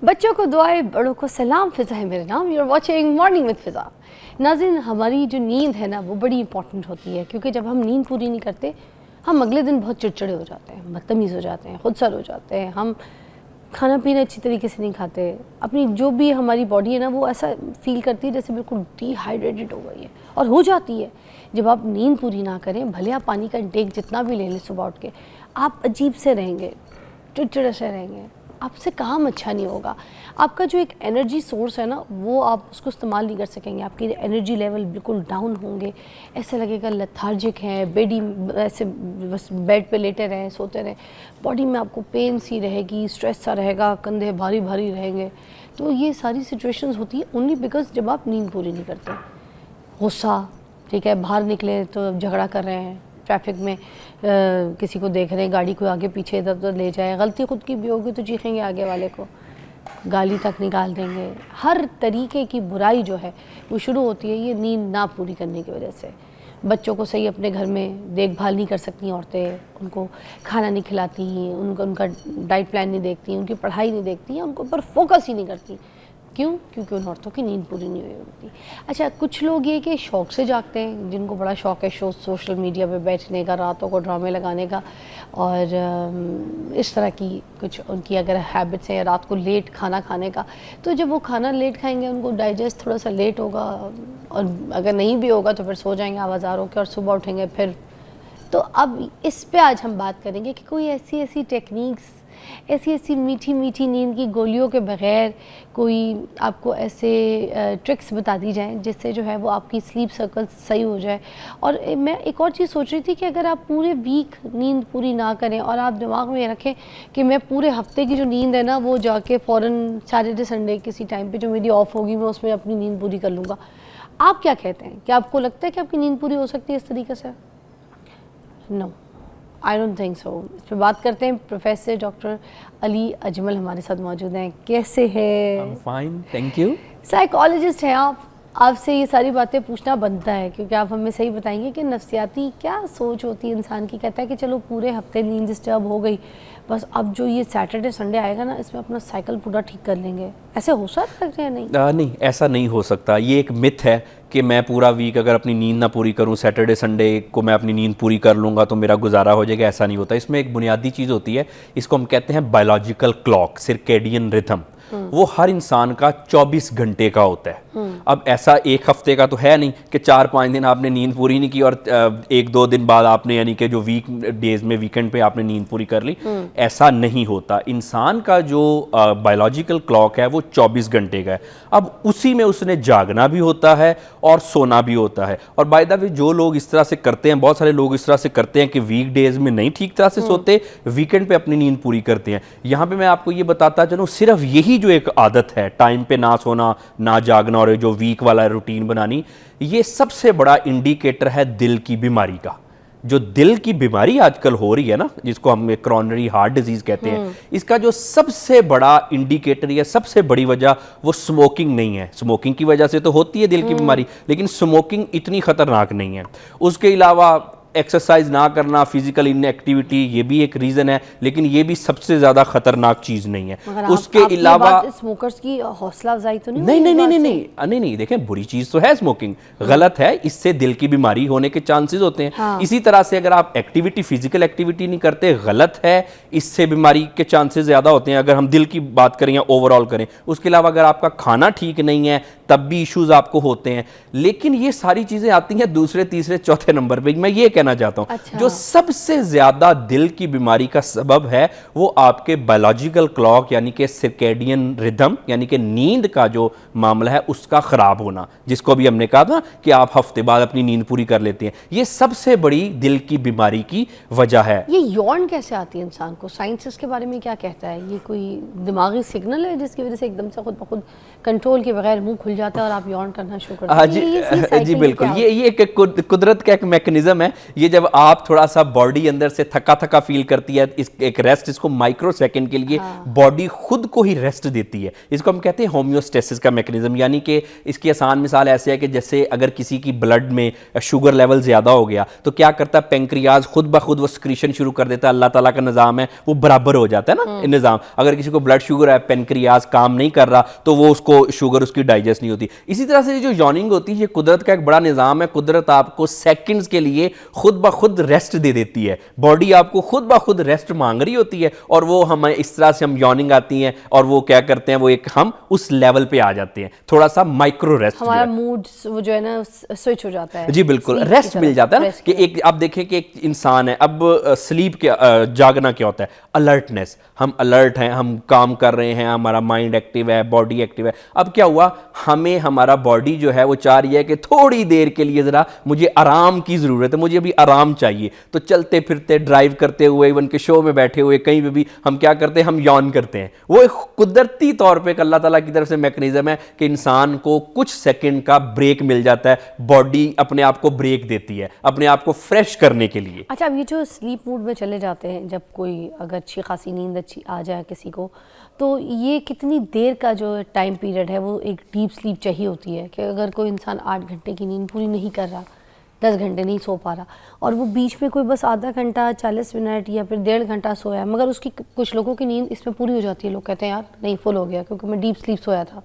बच्चों को दुआएं, बड़ों को सलाम। फ़िज़ा है मेरा नाम, you are watching morning with Fiza. नाज़रीन, हमारी जो नींद है ना वो बड़ी इंपॉर्टेंट होती है, क्योंकि जब हम नींद पूरी नहीं करते हम अगले दिन बहुत चिड़चिड़े हो जाते हैं, बदतमीज़ हो जाते हैं, खुदसर हो जाते हैं, हम खाना पीना अच्छी तरीके से नहीं खाते, अपनी जो भी हमारी बॉडी है ना वो ऐसा फील करती है जैसे बिल्कुल डिहाइड्रेटेड हो गई है, और हो जाती है। जब आप नींद पूरी ना करें, भले आप पानी का इंटेक जितना भी ले लें सुबह उठ के, आप अजीब से रहेंगे, चिड़चिड़े से रहेंगे, आपसे काम अच्छा नहीं होगा। आपका जो एक एनर्जी सोर्स है ना वो आप उसको इस्तेमाल नहीं कर सकेंगे, आपकी एनर्जी लेवल बिल्कुल डाउन होंगे, ऐसा लगेगा लेथार्जिक हैं, बेडी ऐसे बस बेड पे लेटे रहें, सोते रहें, बॉडी में आपको पेन सी रहेगी, स्ट्रेस सा रहेगा, कंधे भारी भारी रहेंगे। तो ये सारी सिचुएशंस होती है ओनली बिकॉज जब आप नींद पूरी नहीं करते। गुस्सा, ठीक है, बाहर निकले तो झगड़ा कर रहे हैं, ट्रैफिक में किसी को देख रहे हैं, गाड़ी को आगे पीछे इधर उधर ले जाए, गलती खुद की भी होगी तो चीखेंगे आगे वाले को, गाली तक निकाल देंगे। हर तरीके की बुराई जो है वो शुरू होती है ये नींद ना पूरी करने की वजह से। बच्चों को सही अपने घर में देखभाल नहीं कर सकती औरतें, उनको खाना नहीं खिलाती, उनका डाइट प्लान नहीं देखती, उनकी पढ़ाई नहीं देखती, उनको ऊपर फोकस ही नहीं करती। क्यों? क्योंकि उन औरतों की नींद पूरी नहीं हुई होती। अच्छा, कुछ लोग ये कि शौक़ से जागते हैं, जिनको बड़ा शौक़ है सोशल मीडिया पे बैठने का, रातों को ड्रामे लगाने का, और इस तरह की कुछ उनकी अगर हैबिट्स हैं, या रात को लेट खाना खाने का, तो जब वो खाना लेट खाएंगे उनको डाइजेस्ट थोड़ा सा लेट होगा, और अगर नहीं भी होगा तो फिर सो जाएंगे आवाज़ार होकर और सुबह उठेंगे फिर। तो अब इस पे आज हम बात करेंगे कि कोई ऐसी टेक्निक्स, ऐसी मीठी मीठी नींद की गोलियों के बग़ैर कोई आपको ऐसे ट्रिक्स बता दी जाएं जिससे जो है वो आपकी स्लीप सर्कल सही हो जाए। और मैं एक और चीज़ सोच रही थी कि अगर आप पूरे वीक नींद पूरी ना करें और आप दिमाग में रखें कि मैं पूरे हफ्ते की जो नींद है ना वो जाके फ़ौरन सैटरडे संडे किसी टाइम पे जो मेरी ऑफ होगी मैं उसमें अपनी नींद पूरी कर लूँगा, आप क्या कहते हैं? क्या आपको लगता है कि आपकी नींद पूरी हो सकती है इस तरीके से? No, I don't think so. इस पर बात करते हैं। प्रोफेसर डॉक्टर अली अजमल हमारे साथ मौजूद हैं। कैसे हैं? Fine, thank you. साइकोलॉजिस्ट हैं आप, आपसे ये सारी बातें पूछना बनता है क्योंकि आप हमें सही बताएंगे कि नफ्सियाती क्या सोच होती है इंसान की। कहता है कि चलो पूरे हफ्ते नींद डिस्टर्ब हो गई, बस अब जो ये सैटरडे संडे आएगा ना इसमें अपना साइकिल पूरा ठीक कर लेंगे। ऐसे हो सकता है? नहीं नहीं, ऐसा नहीं हो सकता। ये एक मिथ है कि मैं पूरा वीक अगर अपनी नींद ना पूरी करूं, सैटरडे संडे को मैं अपनी नींद पूरी कर लूँगा तो मेरा गुजारा हो जाएगा। ऐसा नहीं होता। इसमें एक बुनियादी चीज़ होती है, इसको हम कहते हैं बायोलॉजिकल क्लॉक, सर्केडियन रिथम। वो हर इंसान का 24 घंटे का होता है। अब ऐसा एक हफ्ते का तो है नहीं कि 4-5 दिन आपने नींद पूरी नहीं की और 1-2 दिन बाद आपने यानी कि जो वीक डेज में वीकेंड पे आपने नींद पूरी कर ली। ऐसा नहीं होता। इंसान का जो बायोलॉजिकल क्लॉक है वो 24 घंटे का है। अब उसी में उसने जागना भी होता है और सोना भी होता है। और बाय द वे जो लोग इस तरह से करते हैं, बहुत सारे लोग इस तरह से करते हैं कि वीक डेज में नहीं ठीक तरह से सोते, वीकेंड पे अपनी नींद पूरी करते हैं। यहाँ पे मैं आपको ये बताता चलूँ, सिर्फ यही जो एक आदत है टाइम पे ना सोना ना जागना और जो वीक वाला रूटीन बनानी, ये सबसे बड़ा इंडिकेटर है दिल की बीमारी का। जो दिल की बीमारी आजकल हो रही है ना, जिसको हम कोरोनरी हार्ट डिजीज कहते हैं, इसका जो सबसे बड़ा इंडिकेटर या सबसे बड़ी वजह वो स्मोकिंग नहीं है। स्मोकिंग की वजह से तो होती है दिल की बीमारी, लेकिन स्मोकिंग इतनी खतरनाक नहीं है। उसके अलावा एक्सरसाइज ना करना, फिजिकल इनएक्टिविटी, ये भी एक रीजन है, लेकिन ये भी सबसे ज्यादा खतरनाक चीज नहीं है। उसके अलावा स्मोकर्स की हौसला अफजाई तो नहीं, देखें, बुरी चीज तो है स्मोकिंग, गलत है, इससे दिल की बीमारी होने के चांसेस होते हैं। हाँ। इसी तरह से अगर आप एक्टिविटी, फिजिकल एक्टिविटी नहीं करते, गलत है, इससे बीमारी के चांसेस ज्यादा होते हैं। अगर हम दिल की बात करें या ओवरऑल करें, उसके अलावा अगर आपका खाना ठीक नहीं है तब भी इश्यूज आपको होते हैं। लेकिन ये सारी चीजें आती हैं दूसरे, तीसरे, चौथे नंबर पे। मैं ये कहना चाहता हूं, अच्छा। जो सबसे ज्यादा दिल की बीमारी का सबब है वो आपके बायोलॉजिकल क्लॉक यानी कि सर्केडियन रिदम यानी कि नींद का जो मामला है उसका खराब होना, जिसको भी हमने कहा था कि आप हफ्ते बाद अपनी नींद पूरी कर लेते हैं। ये सबसे बड़ी दिल की बीमारी की वजह है। ये यौन कैसे आती है इंसान को? साइंस इसके बारे में क्या कहता है? ये कोई दिमागी सिग्नल है जिसकी वजह से एकदम से खुद ब खुद कंट्रोल के बगैर मुंह खुल जाता है और आप यॉर्न करना शुरू करते हाँ हैं। जी, ये जी cycle बिल्कुल, क्या ये एक कुदरत का एक मैकेनिज्म है। ये जब आप थोड़ा सा बॉडी अंदर से थका थका फील करती है, इस एक रेस्ट, इसको माइक्रो सेकंड के लिए बॉडी खुद को ही रेस्ट देती है। इसको हम कहते हैं होम्योस्टेसिस का मैकेनिज्म। यानी कि इसकी आसान मिसाल ऐसे है कि जैसे अगर किसी की ब्लड में शुगर लेवल ज़्यादा हो गया तो क्या करता है, पेंक्रियाज खुद ब खुद वो स्क्रीशन शुरू कर देता है। अल्लाह ताला का निज़ाम है, वो बराबर हो जाता है ना निज़ाम। अगर किसी को ब्लड शुगर है, पेंक्रियाज काम नहीं कर रहा तो वो उसको शुगर उसकी डाइजेस्ट नहीं होती। इसी तरह से जो यॉर्निंग होती है, ये कुदरत का एक बड़ा निज़ाम है। कुदरत आपको सेकंड्स के लिए खुद ब खुद रेस्ट दे देती है। बॉडी आपको खुद ब खुद रेस्ट मांग रही होती है और वो हम इस तरह से हम यॉर्निंग आती हैं और वो क्या करते हैं, वो एक हम उस लेवल पे आ जाते हैं, थोड़ा सा माइक्रो रेस्ट। हमारा मूड वो जो है ना स्विच हो जाता है। जी बिल्कुल, रेस्ट मिल जाता है ना कि एक आप देखें कि एक इंसान है, अब स्लीप के जागना क्या होता है, अलर्टनेस। हम अलर्ट हैं, हम काम कर रहे हैं, हमारा माइंड एक्टिव है, बॉडी एक्टिव है। अब क्या हुआ, हमें हमारा बॉडी जो है वो चाह रही है कि थोड़ी देर के लिए ज़रा मुझे आराम की ज़रूरत है, मुझे अभी आराम चाहिए। तो चलते फिरते, ड्राइव करते हुए, इवन के शो में बैठे हुए, कहीं पे भी हम क्या करते हैं, हम यॉन करते हैं। वो एक कुदरती तौर पे अल्लाह ताला की तरफ से मैकेनिज्म है कि इंसान को कुछ सेकंड का ब्रेक मिल जाता है। बॉडी अपने आप को ब्रेक देती है अपने आप को फ्रेश करने के लिए। अच्छा, अब ये जो स्लीप मूड में चले जाते हैं, जब कोई अगर अच्छी खासी नींद अच्छी आ जाए किसी को, तो ये कितनी देर का जो टाइम पीरियड है वो एक डीप स्लीप चाहिए होती है? कि अगर कोई इंसान 8 घंटे की नींद पूरी नहीं कर रहा, 10 घंटे नहीं सो पा रहा, और वो बीच में कोई बस आधा घंटा, 40 मिनट या फिर 1.5 घंटा सोया, मगर उसकी कुछ लोगों की नींद इसमें पूरी हो जाती है, लोग कहते हैं यार नहीं, फुल हो गया क्योंकि मैं डीप स्लीप सोया था,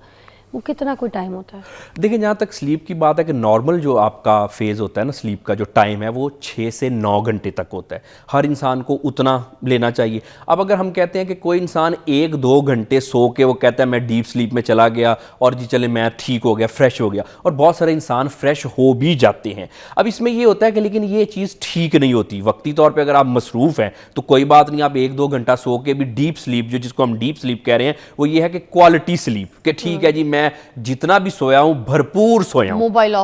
वो कितना कोई टाइम होता है? देखिए, जहाँ तक स्लीप की बात है कि नॉर्मल जो आपका फेज़ होता है ना, स्लीप का जो टाइम है वो 6 से 9 घंटे तक होता है। हर इंसान को उतना लेना चाहिए। अब अगर हम कहते हैं कि कोई इंसान 1-2 घंटे सो के वो कहता है मैं डीप स्लीप में चला गया और जी चले मैं ठीक हो गया, फ्रेश हो गया, और बहुत सारे इंसान फ्रेश हो भी जाते हैं। अब इसमें ये होता है कि लेकिन ये चीज़ ठीक नहीं होती। वक्ती तौर पर अगर आप मसरूफ़ हैं तो कोई बात नहीं, आप 1-2 घंटा सो के भी डीप स्लीप, जो जिसको हम डीप स्लीप कह रहे हैं, वो ये है कि क्वालिटी स्लीप, कि ठीक है जी मैं जितना भी सोया हूं भरपूर सोया हूं, मोबाइल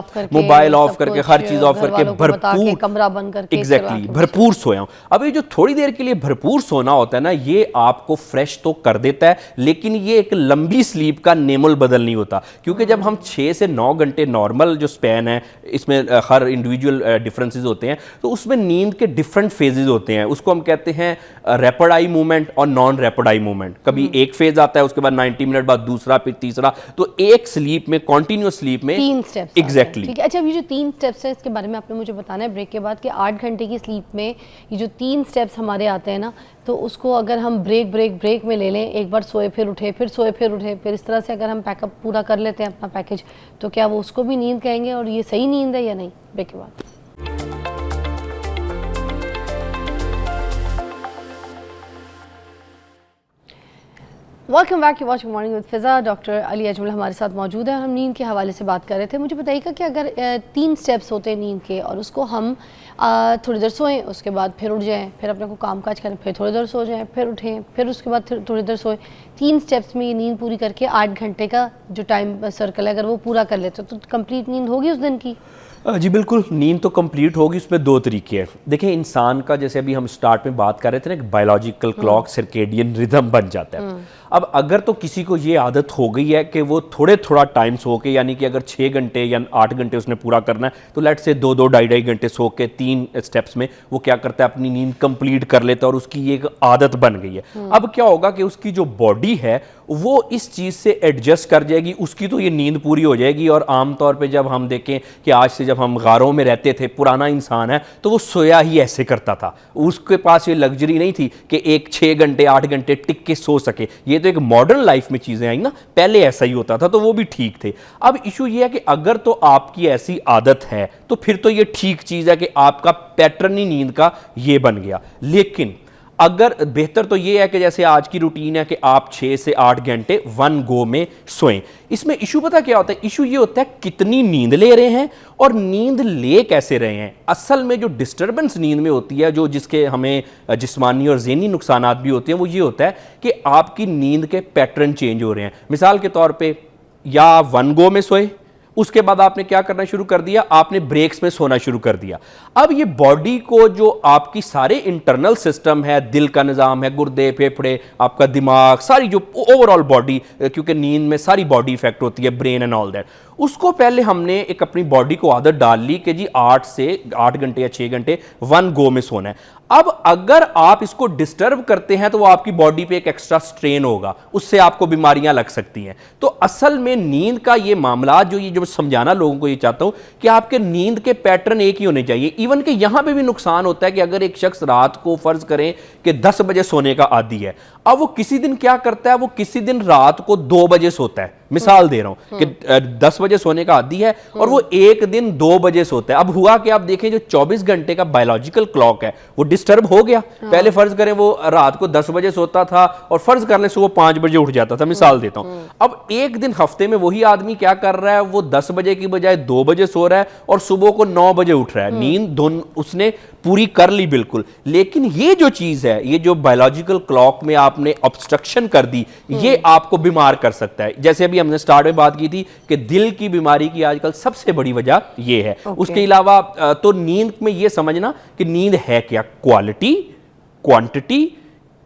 ऑफ करके हर चीज ऑफ करके भरपूर, कमरा बंद करके, एग्जैक्टली भरपूर सोया हूं। अब ये जो थोड़ी देर के लिए भरपूर सोना होता है ना, ये आपको फ्रेश तो कर देता है, लेकिन ये एक लंबी स्लीप का नेमुल बदल नहीं होता। क्योंकि जब हम 6 से 9 घंटे नॉर्मल जो स्पैन है, इसमें हर इंडिविजुअल डिफरेंसेस होते हैं, तो उसमें नींद के डिफरेंट फेजेस होते हैं। उसको हम कहते हैं रैपिड आई मूवमेंट और नॉन रैपिड आई मूवमेंट। कभी एक फेज आता है, उसके बाद 90 मिनट बाद दूसरा, फिर तीसरा। तो एक स्लीप में, कॉन्टिन्यूअस स्लीप में 3 स्टेप्स, एग्जैक्टली। ठीक है। अच्छा, ये जो 3 स्टेप्स है इसके बारे में आपने मुझे बताना है ब्रेक के बाद, कि 8 घंटे की स्लीप में ये जो 3 स्टेप्स हमारे आते हैं ना, तो उसको अगर हम ब्रेक में ले लें, एक बार सोए फिर उठे, फिर सोए फिर उठे, फिर इस तरह से अगर हम पैकअप पूरा कर लेते हैं अपना पैकेज, तो क्या वो उसको भी नींद कहेंगे और ये सही नींद है या नहीं? ब्रेक के बाद। Welcome back, you watching morning with Fiza. Doctor Ali Ajmal हमारे साथ मौजूद है। हम नींद के हवाले से बात कर रहे थे। मुझे बताइएगा कि अगर 3 स्टेप्स होते हैं नींद के और उसको हम थोड़ी देर सोएं, उसके बाद फिर उठ जाएं, फिर अपने को काम काज करें, फिर थोड़ी देर सो जाएं, फिर उठें, फिर उसके बाद थोड़ी देर सोएं, 3 स्टेप्स में ये नींद पूरी करके 8 घंटे का जो टाइम सर्कल है अगर वो पूरा कर लेते तो कंप्लीट नींद होगी उस दिन की? जी बिल्कुल, नींद तो कंप्लीट होगी। उसमें 2 तरीके हैं। देखिए, इंसान का, जैसे अभी हम स्टार्ट में बात कर रहे थे ना, एक बायोलॉजिकल क्लॉक, सर्केडियन रिदम बन जाता है। अब अगर तो किसी को ये आदत हो गई है कि वो थोड़ा टाइम सो के, यानी कि अगर 6 घंटे या 8 घंटे उसने पूरा करना है, तो लेट से 2-2, 2.5 घंटे सो के 3 स्टेप्स में वो क्या करता है, अपनी नींद कंप्लीट कर लेता है और उसकी ये एक आदत बन गई है। अब क्या होगा कि उसकी जो बॉडी है वो इस चीज़ से एडजस्ट कर जाएगी, उसकी तो ये नींद पूरी हो जाएगी। और आमतौर पे जब हम देखें कि आज से जब हम गारों में रहते थे, पुराना इंसान है तो वो सोया ही ऐसे करता था। उसके पास ये लग्जरी नहीं थी कि एक 6 घंटे 8 घंटे टिक के सो सके। ये तो एक मॉडर्न लाइफ में चीज़ें आई ना, पहले ऐसा ही होता था तो वो भी ठीक थे। अब इशू ये है कि अगर तो आपकी ऐसी आदत है तो फिर तो ये ठीक चीज़ है कि आपका पैटर्न ही नींद का ये बन गया। लेकिन अगर बेहतर तो ये है कि जैसे आज की रूटीन है कि आप 6 से 8 घंटे 1 गो में सोएं। इसमें इशू पता क्या होता है? इशू ये होता है कितनी नींद ले रहे हैं और नींद ले कैसे रहे हैं। असल में जो डिस्टर्बेंस नींद में होती है, जो जिसके हमें जिस्मानी और ज़हनी नुकसानात भी होते हैं, वो ये होता है कि आपकी नींद के पैटर्न चेंज हो रहे हैं। मिसाल के तौर पर या आप 1 गो में सोए उसके बाद आपने क्या करना शुरू कर दिया, आपने ब्रेक्स में सोना शुरू कर दिया। अब ये बॉडी को जो आपकी सारे इंटरनल सिस्टम है, दिल का निज़ाम है, गुर्दे, फेफड़े, आपका दिमाग, सारी जो ओवरऑल बॉडी, क्योंकि नींद में सारी बॉडी इफेक्ट होती है, ब्रेन एंड ऑल दैट, उसको पहले हमने एक अपनी बॉडी को आदत डाल ली कि जी 8 घंटे या 6 घंटे वन गो में सोना है। अब अगर आप इसको डिस्टर्ब करते हैं तो वो आपकी बॉडी पे एक एक्स्ट्रा स्ट्रेन होगा, उससे आपको बीमारियां लग सकती हैं। तो असल में नींद का ये मामला जो समझाना लोगों को ये चाहता हूं कि आपके नींद के पैटर्न एक ही होने चाहिए। इवन कि यहां पे भी नुकसान होता है कि अगर एक शख्स रात को फर्ज करें कि 10 बजे सोने का आदी है, अब वो किसी दिन क्या करता है, वो किसी दिन रात को 2 बजे सोता है, मिसाल दे रहा हूं कि 10 बजे सोने का आदी है और वो एक दिन 2 बजे सोता है। अब हुआ कि आप देखें जो 24 घंटे का बायोलॉजिकल क्लॉक है वो डिस्टर्ब हो गया। पहले फर्ज करें वो रात को 10 बजे सोता था और फर्ज कर लें सुबह 5 बजे उठ जाता था, मिसाल देता हूं। अब एक दिन हफ्ते में वही आदमी क्या कर रहा है, वो 10 बजे की बजाय 2 बजे सो रहा है और सुबह को 9 बजे उठ रहा है। नींद दोनों उसने पूरी कर ली बिल्कुल, लेकिन ये जो चीज है, ये जो बायोलॉजिकल क्लॉक में आपने ऑब्स्ट्रक्शन कर दी, ये आपको बीमार कर सकता है। जैसे अभी हमने स्टार्ट में बात की थी कि दिल की बीमारी की आजकल सबसे बड़ी वजह ये है। उसके अलावा तो नींद में ये समझना कि नींद है क्या, क्वालिटी, क्वांटिटी,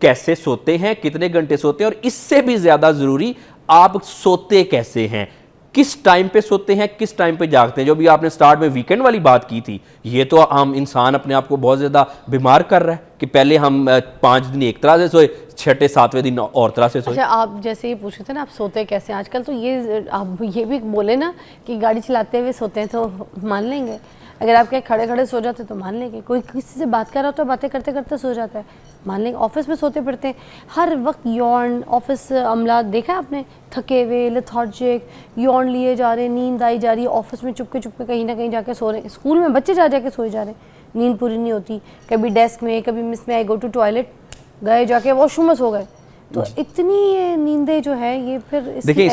कैसे सोते हैं, कितने घंटे सोते हैं, और इससे भी ज्यादा जरूरी आप सोते कैसे हैं, किस टाइम पे सोते हैं, किस टाइम पे जागते हैं। जो भी आपने स्टार्ट में वीकेंड वाली बात की थी, ये तो हम इंसान अपने आप को बहुत ज्यादा बीमार कर रहा है कि पहले हम 5 दिन एक तरह से सोए, 6ठे 7वें दिन और तरह से सोए। अच्छा, आप जैसे ये पूछ रहे थे ना आप सोते कैसे हैं, आजकल तो ये आप ये भी बोले ना कि गाड़ी चलाते हुए सोते हैं तो मान लेंगे, अगर आप कहीं खड़े खड़े सो जाते तो मान लेंगे, कोई किसी से बात कर रहा हो तो बातें करते करते सो जाता है, मान लेंगे। ऑफिस में सोते पड़ते हैं, हर वक्त यौन, ऑफिस अमला देखा आपने, थके हुए, लेथार्जिक, यौन लिए जा रहे हैं, नींद आई जा रही है, ऑफिस में चुपके चुपके कहीं ना कहीं जाके सो रहे हैं, स्कूल में बच्चे जा जाके सोए जा रहे हैं, नींद पूरी नहीं होती, कभी डेस्क में, कभी मिस में आई गो टू टॉयलेट, गए जाके वॉशरूम में सो गए। तो इतनी ये नींदें जो है ये फिर देखिए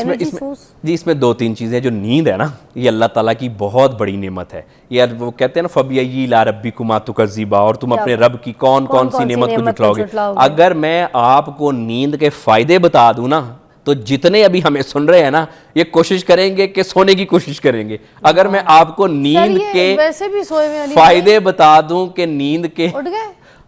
इसमें 2-3 चीज़ें, जो नींद है ना, ये अल्लाह ताला की बहुत बड़ी नेमत है। यार वो कहते हैं ना, फबिय्यी ला रब्बिकुमा तुकज़्ज़िबा, और तुम अपने रब की कौन कौन सी नेमत को झुठलाओगे। अगर मैं आपको नींद के फायदे बता दूं ना, तो जितने अभी हमें सुन रहे हैं ना, ये कोशिश करेंगे कि सोने की कोशिश करेंगे। अगर मैं आपको नींद के वैसे भी सोए फायदे बता दूं कि नींद के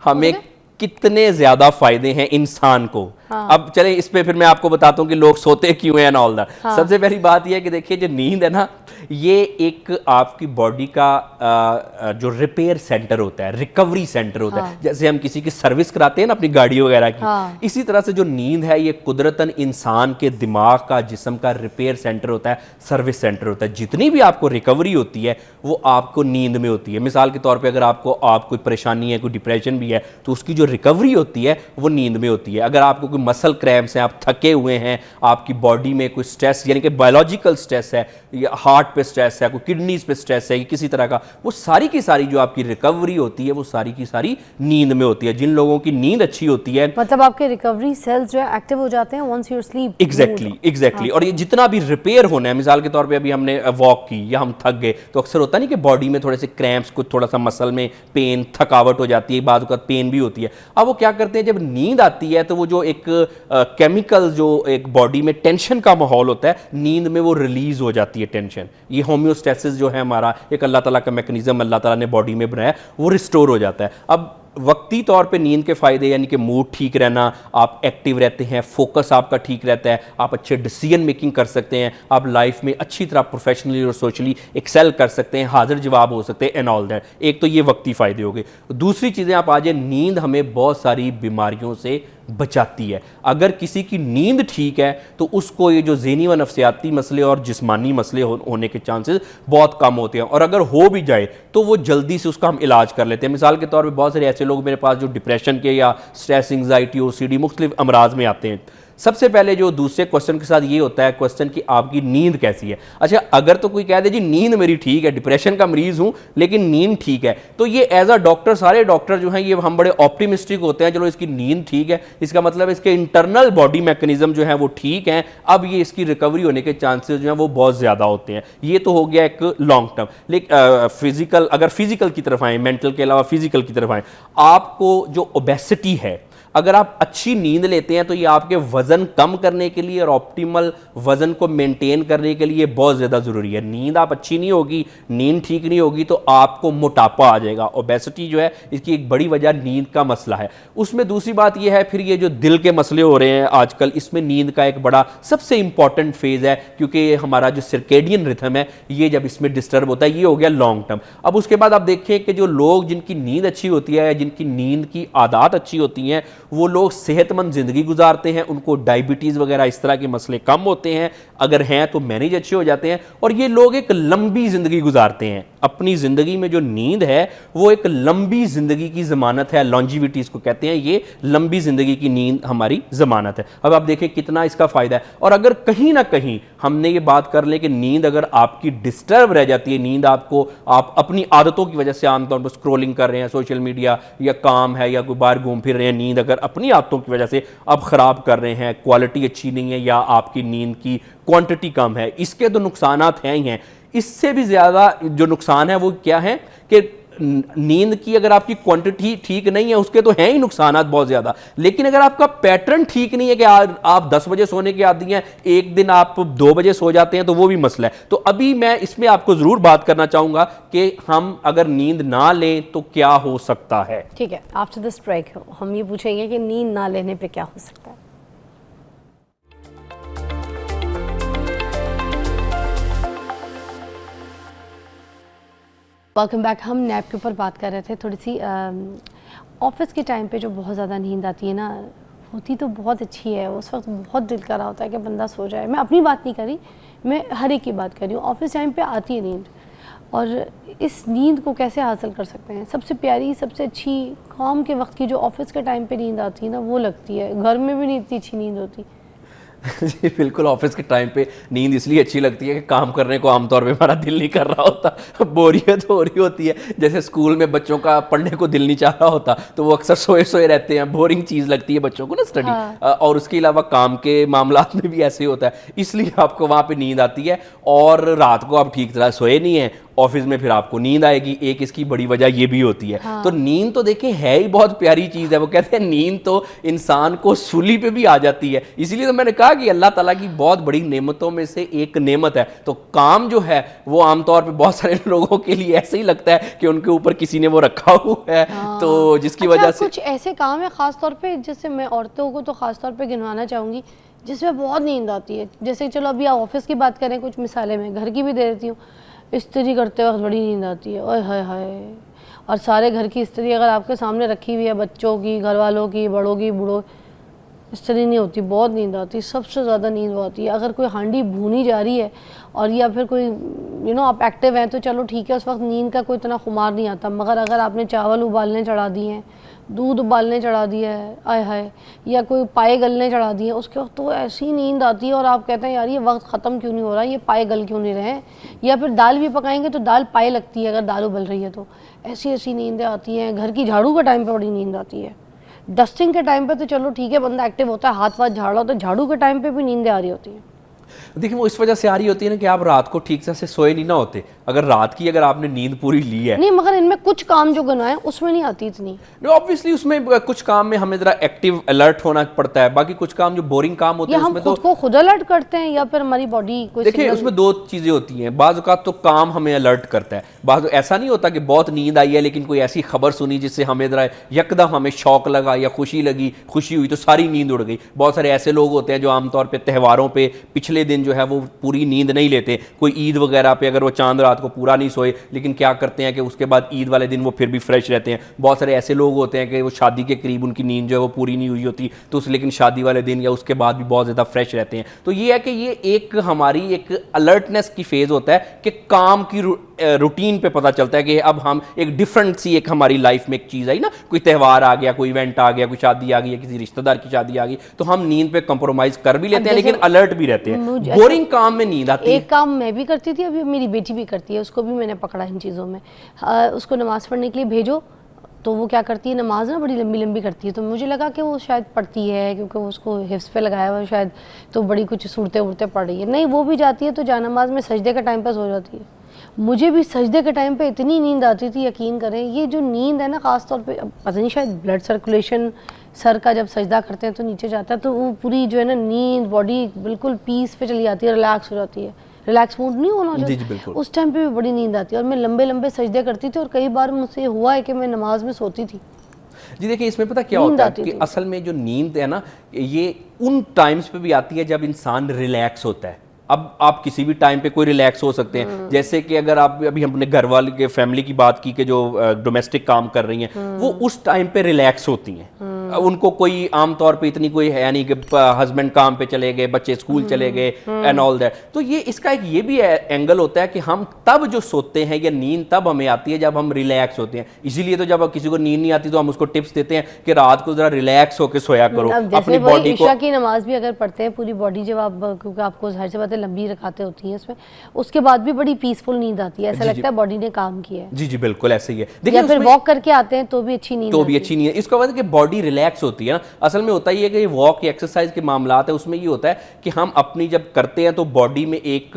हमें कितने ज्यादा फायदे हैं इंसान को। हाँ। अब चले इस पे फिर मैं आपको बताता हूँ कि लोग सोते क्यों हैं, ऑल दैट। हाँ। सबसे पहली बात यह है कि देखिए जो नींद है ना, ये एक आपकी बॉडी का जो रिपेयर सेंटर होता है, रिकवरी सेंटर होता है। जैसे हम किसी की सर्विस कराते हैं ना अपनी गाड़ी वगैरह की, इसी तरह से जो नींद है ये कुदरतन इंसान के दिमाग का, जिस्म का रिपेयर सेंटर होता है, सर्विस सेंटर होता है। जितनी भी आपको रिकवरी होती है वो आपको नींद में होती है। मिसाल के तौर पर अगर आपको कोई परेशानी है, कोई डिप्रेशन भी है, तो उसकी जो रिकवरी होती है वो नींद में होती है। अगर आपको कोई मसल क्रैम्प्स हैं, आप थके हुए हैं, आपकी बॉडी में कोई स्ट्रेस यानी कि बायोलॉजिकल स्ट्रेस है, या हार्ट पे स्ट्रेस है, कोई किडनीज पे स्ट्रेस है, किसी तरह का, वो सारी की सारी जो आपकी रिकवरी होती है वो सारी की सारी नींद में होती है। जिन लोगों की नींद अच्छी होती है, मतलब आपके रिकवरी सेल्स जो है एक्टिव हो जाते हैं वंस यू स्लीप। एग्जैक्टली। और ये जितना भी रिपेयर होना है, मिसाल के तौर पे अभी हमने वॉक की या हम थक गए, तो अक्सर होता नहीं कि बॉडी में थोड़े से क्रैम्प्स, कुछ थोड़ा सा मसल में पेन, थकावट हो जाती है, बाद का पेन भी होती है। अब वो क्या करते हैं, जब नींद आती है तो वो जो एक केमिकल जो एक बॉडी में टेंशन का माहौल होता है, नींद में वो रिलीज हो जाती है टेंशन। ये होम्योस्टेसिस जो है हमारा एक अल्लाह ताला का मैकेनिज्म अल्लाह ताला ने बॉडी में बनाया, वो रिस्टोर हो जाता है। अब वक्ती तौर पे नींद के फ़ायदे यानी कि मूड ठीक रहना, आप एक्टिव रहते हैं, फोकस आपका ठीक रहता है, आप अच्छे डिसीजन मेकिंग कर सकते हैं, आप लाइफ में अच्छी तरह प्रोफेशनली और सोशली एक्सेल कर सकते हैं, हाजिर जवाब हो सकते हैं एंड ऑल दैट। एक तो ये वक्ती फ़ायदे हो गए। दूसरी चीज़ें आप आ जाए, नींद हमें बहुत सारी बीमारियों से बचाती है। अगर किसी की नींद ठीक है तो उसको ये जो ज़हनी व नफ्सियाती मसले और जिस्मानी मसले होने के चांसेस बहुत कम होते हैं, और अगर हो भी जाए तो वो जल्दी से उसका हम इलाज कर लेते हैं। मिसाल के तौर पे बहुत सारे ऐसे लोग मेरे पास जो डिप्रेशन के या स्ट्रेस, एंग्जाइटी, ओसीडी मुख्तलिफ अमराज में आते हैं। सबसे पहले जो दूसरे क्वेश्चन के साथ ये होता है क्वेश्चन कि आपकी नींद कैसी है। अच्छा, अगर तो कोई कह दे जी नींद मेरी ठीक है, डिप्रेशन का मरीज हूं लेकिन नींद ठीक है, तो ये एज अ डॉक्टर, सारे डॉक्टर जो हैं ये हम बड़े ऑप्टिमिस्टिक होते हैं, चलो इसकी नींद ठीक है, इसका मतलब इसके इंटरनल बॉडी मैकेनिज्म जो है वो ठीक है, अब ये इसकी रिकवरी होने के चांसेस जो हैं वो बहुत ज़्यादा होते हैं। ये तो हो गया एक लॉन्ग टर्म। लेकिन फिजिकल, अगर फिजिकल की तरफ आए, मेंटल के अलावा फिजिकल की तरफ आए, आपको जो ओबेसिटी है, अगर आप अच्छी नींद लेते हैं तो ये आपके वज़न कम करने के लिए और ऑप्टिमल वज़न को मेंटेन करने के लिए बहुत ज़्यादा ज़रूरी है। नींद आप अच्छी नहीं होगी, नींद ठीक नहीं होगी तो आपको मोटापा आ जाएगा। ओबेसिटी जो है इसकी एक बड़ी वजह नींद का मसला है। उसमें दूसरी बात ये है, फिर ये जो दिल के मसले हो रहे हैं आजकल, इसमें नींद का एक बड़ा सबसे इंपॉर्टेंट फेज़ है, क्योंकि हमारा जो सर्केडियन रिथम है ये जब इसमें डिस्टर्ब होता है, ये हो गया लॉन्ग टर्म। अब उसके बाद आप देखें कि जो लोग जिनकी नींद अच्छी होती है, जिनकी नींद की आदत अच्छी होती हैं, वो लोग सेहतमंद ज़िंदगी गुजारते हैं, उनको डायबिटीज़ वगैरह इस तरह के मसले कम होते हैं, अगर हैं तो मैनेज अच्छे हो जाते हैं, और ये लोग एक लंबी ज़िंदगी गुजारते हैं। अपनी ज़िंदगी में जो नींद है वो एक लंबी ज़िंदगी की ज़मानत है, लॉन्जिविटी इसको कहते हैं, ये लंबी ज़िंदगी की नींद हमारी ज़मानत है। अब आप देखें कितना इसका फ़ायदा है। और अगर कहीं ना कहीं हमने ये बात कर लें कि नींद अगर आपकी डिस्टर्ब रह जाती है, नींद आपको, आप अपनी आदतों की वजह से आमतौर पर स्क्रोलिंग कर रहे हैं सोशल मीडिया, या काम है, या कोई बाहर घूम फिर रहे हैं, नींद अगर अपनी आदतों की वजह से आप ख़राब कर रहे हैं, क्वालिटी अच्छी नहीं है, या आपकी नींद की क्वांटिटी कम है, इसके तो नुकसानात हैं ही हैं। इससे भी ज़्यादा जो नुकसान है वो क्या है कि नींद की अगर आपकी क्वांटिटी ठीक नहीं है, उसके तो हैं ही नुकसानात बहुत ज़्यादा, लेकिन अगर आपका पैटर्न ठीक नहीं है कि आप 10 बजे सोने के आदी हैं, एक दिन आप 2 बजे सो जाते हैं, तो वो भी मसला है। तो अभी मैं इसमें आपको ज़रूर बात करना चाहूँगा कि हम अगर नींद ना लें तो क्या हो सकता है। ठीक है, आफ्टर दिस ब्रेक हम ये पूछेंगे कि नींद ना लेने पे क्या हो सकता है। Welcome back. हम नैप के ऊपर बात कर रहे थे थोड़ी सी। ऑफिस के टाइम पे जो बहुत ज़्यादा नींद आती है ना, होती तो बहुत अच्छी है, उस वक्त बहुत दिल कर रहा होता है कि बंदा सो जाए। मैं अपनी बात नहीं कर रही, मैं हर एक की बात कर रही हूँ। ऑफिस टाइम पे आती है नींद, और इस नींद को कैसे हासिल कर सकते हैं? सबसे प्यारी, सबसे अच्छी काम के वक्त की जो ऑफिस के टाइम पे नींद आती है ना, वो लगती है। घर में भी नहीं इतनी अच्छी नींद होती। जी बिल्कुल, ऑफिस के टाइम पे नींद इसलिए अच्छी लगती है कि काम करने को आमतौर पे हमारा दिल नहीं कर रहा होता, बोरियत हो रही होती है। जैसे स्कूल में बच्चों का पढ़ने को दिल नहीं चाह रहा होता, तो वो अक्सर सोए सोए रहते हैं, बोरिंग चीज़ लगती है बच्चों को ना स्टडी। हाँ। और उसके अलावा काम के मामलात में भी ऐसे ही होता है, इसलिए आपको वहाँ पे नींद आती है, और रात को आप ठीक तरह सोए नहीं हैं, ऑफिस में फिर आपको नींद आएगी। एक इसकी बड़ी वजह ये भी होती है। हाँ। तो नींद तो देखिए है ही बहुत प्यारी चीज़ है। वो कहते हैं नींद तो इंसान को सूली पे भी आ जाती है, इसीलिए तो मैंने कहा कि अल्लाह ताला की बहुत बड़ी नेमतों में से एक नेमत है। तो काम जो है वो आमतौर पे बहुत सारे लोगों के लिए ऐसे ही लगता है कि उनके ऊपर किसी ने वो रखा हुआ है। हाँ। तो जिसकी अच्छा, वजह से कुछ ऐसे काम है ख़ास तौर पे, जिससे मैं औरतों को तो ख़ास तौर पे गिनवाना चाहूँगी, जिसमें बहुत नींद आती है। जैसे चलो अभी आप ऑफिस की बात करें, कुछ मिसालें मैं घर की भी दे देती हूँ। इस्त्री करते वक्त बड़ी नींद आती है, ओए हाय हाय। और सारे घर की इस्त्री अगर आपके सामने रखी हुई है, बच्चों की, घर वालों की, बड़ों की, बूढ़ों, इस्त्री नहीं होती, बहुत नींद आती है। सबसे ज़्यादा नींद वो आती है अगर कोई हांडी भूनी जा रही है, और या फिर कोई आप एक्टिव हैं तो चलो ठीक है, उस वक्त नींद का कोई इतना खुमार नहीं आता। मगर अगर आपने चावल उबालने चढ़ा दिए हैं, दूध उबालने चढ़ा दिया है, आय हाय, या कोई पाए गलने चढ़ा दिए, उसके वक्त तो ऐसी नींद आती है, और आप कहते हैं यार ये वक्त ख़त्म क्यों नहीं हो रहा, ये पाए गल क्यों नहीं रहे हैं। या फिर दाल भी पकाएंगे तो दाल पाए लगती है अगर दाल उबल रही है, तो ऐसी ऐसी नींदें आती हैं। घर की झाड़ू के टाइम पर बड़ी नींद आती है। डस्टिंग के टाइम पे तो चलो ठीक है, बंदा एक्टिव होता है, हाथ वाथ झाड़ रहा, तो झाड़ू के टाइम पे भी नींदें आ रही होती हैं। देखिए वो इस वजह से आ रही होती है ना कि आप रात को ठीक से सोए नहीं ना होते। अगर रात की अगर आपने नींद पूरी ली है, नहीं, मगर इनमें कुछ काम जो गिनाए उसमें नहीं आती इतनी। ऑब्वियसली उसमें कुछ काम में हमें जरा एक्टिव अलर्ट होना पड़ता है, बाकी कुछ काम जो बोरिंग काम होते हैं हम उसमें खुद को खुद अलर्ट करते हैं, या फिर हमारी बॉडी कोई देखिए उसमें दो चीजें होती हैं। बाज़ औक़ात तो काम हमें अलर्ट करता है, बाज़ ऐसा नहीं होता कि बहुत नींद आई है लेकिन कोई ऐसी खबर सुनी जिससे हमें जरा यकदम हमें शौक लगा या खुशी लगी, खुशी हुई तो सारी नींद उड़ गई। बहुत सारे ऐसे लोग होते हैं जो आमतौर पर त्योहारों पर पिछले दिन जो है वो पूरी नींद नहीं लेते। कोई ईद वगैरह पे अगर वो चांद रात को पूरा नहीं सोए, लेकिन क्या करते हैं कि उसके बाद ईद वाले दिन वो फिर भी फ्रेश रहते हैं। बहुत सारे ऐसे लोग होते हैं कि वो शादी के करीब उनकी नींद जो है वो पूरी नहीं हुई होती, तो उस लेकिन शादी वाले दिन या उसके बाद भी बहुत ज़्यादा फ्रेश रहते हैं। तो ये है कि ये एक हमारी एक अलर्टनेस की फेज़ होता है कि काम की रूटीन पे पता चलता है कि अब हम एक डिफरेंट सी एक हमारी लाइफ में एक चीज़ आई ना, कोई त्यौहार आ गया, कोई इवेंट आ गया, कोई शादी आ गई, किसी रिश्तेदार की शादी आ गई, तो हम नींद पे कंप्रोमाइज़ कर भी लेते हैं लेकिन अलर्ट भी रहते हैं। बोरिंग काम में नींद आती है। एक काम मैं भी करती थी, अभी मेरी बेटी भी करती है, उसको भी मैंने पकड़ा इन चीज़ों में। उसको नमाज़ पढ़ने के लिए भेजो तो वो क्या करती है, नमाज ना बड़ी लंबी लंबी करती है। तो मुझे लगा कि वो शायद पढ़ती है, क्योंकि वो उसको हिफ्ज़ पे लगाया हुआ शायद, तो बड़ी कुछ सूरतें उड़ते पढ़ रही है। नहीं, वो भी जाती है तो जानमाज में सजदे के टाइम पर सो जाती है। मुझे भी सजदे के टाइम पे इतनी नींद आती थी, यकीन करें। ये जो नींद है ना, ख़ास तौर पे पता नहीं शायद ब्लड सर्कुलेशन सर का जब सजदा करते हैं तो नीचे जाता है, तो वो पूरी जो है ना नींद, बॉडी बिल्कुल पीस पे चली जाती है, रिलैक्स हो जाती है, रिलैक्स मूड नहीं होना जी, जी, चाहिए, बिल्कुल। उस टाइम पे भी बड़ी नींद आती है। और मैं लंबे लंबे सजदे करती थी और कई बार मुझसे हुआ है कि मैं नमाज में सोती थी। जी देखिए, इसमें पता क्या नींद होता है आती कि थी। असल में जो नींद है ना, ये उन टाइम्स पे भी आती है जब इंसान रिलैक्स होता है। अब आप किसी भी टाइम पे कोई रिलैक्स हो सकते हैं, जैसे कि अगर आप अभी हमने घर वाले के फैमिली की बात की कि जो डोमेस्टिक काम कर रही हैं, वो उस टाइम पे रिलैक्स होती हैं। उनको कोई आम तौर पे इतनी कोई है नहीं कि हस्बैंड काम पे चले गए, बच्चे स्कूल चले गए एंड ऑल दैट। तो ये इसका एक ये भी एंगल होता है कि हम तब जो सोते हैं या नींद तब हमें आती है जब हम रिलैक्स होते हैं। इसीलिए तो जब किसी को नींद नहीं आती तो हम उसको टिप्स देते हैं कि रात को जरा रिलैक्स होकर सोया करो, अब जैसे अपनी वही बॉडी को। ईशा की नमाज भी अगर पढ़ते हैं पूरी बॉडी, जब आप, क्योंकि आपको जाहिर सी बात है लंबी रकातें होती हैं उसमें, उसके बाद भी बड़ी पीसफुल नींद आती है, ऐसा जी, लगता है बॉडी ने काम किया है। जी जी बिल्कुल ऐसे ही है। या फिर उसमें- वॉक करके आते हैं तो भी अच्छी नींद तो भी आती अच्छी नहीं है। इसका मतलब कि बॉडी रिलैक्स होती है ना। असल में होता ही है कि वॉक या एक्सरसाइज के मामलात है, उसमें ये होता है कि हम अपनी जब करते हैं तो बॉडी में एक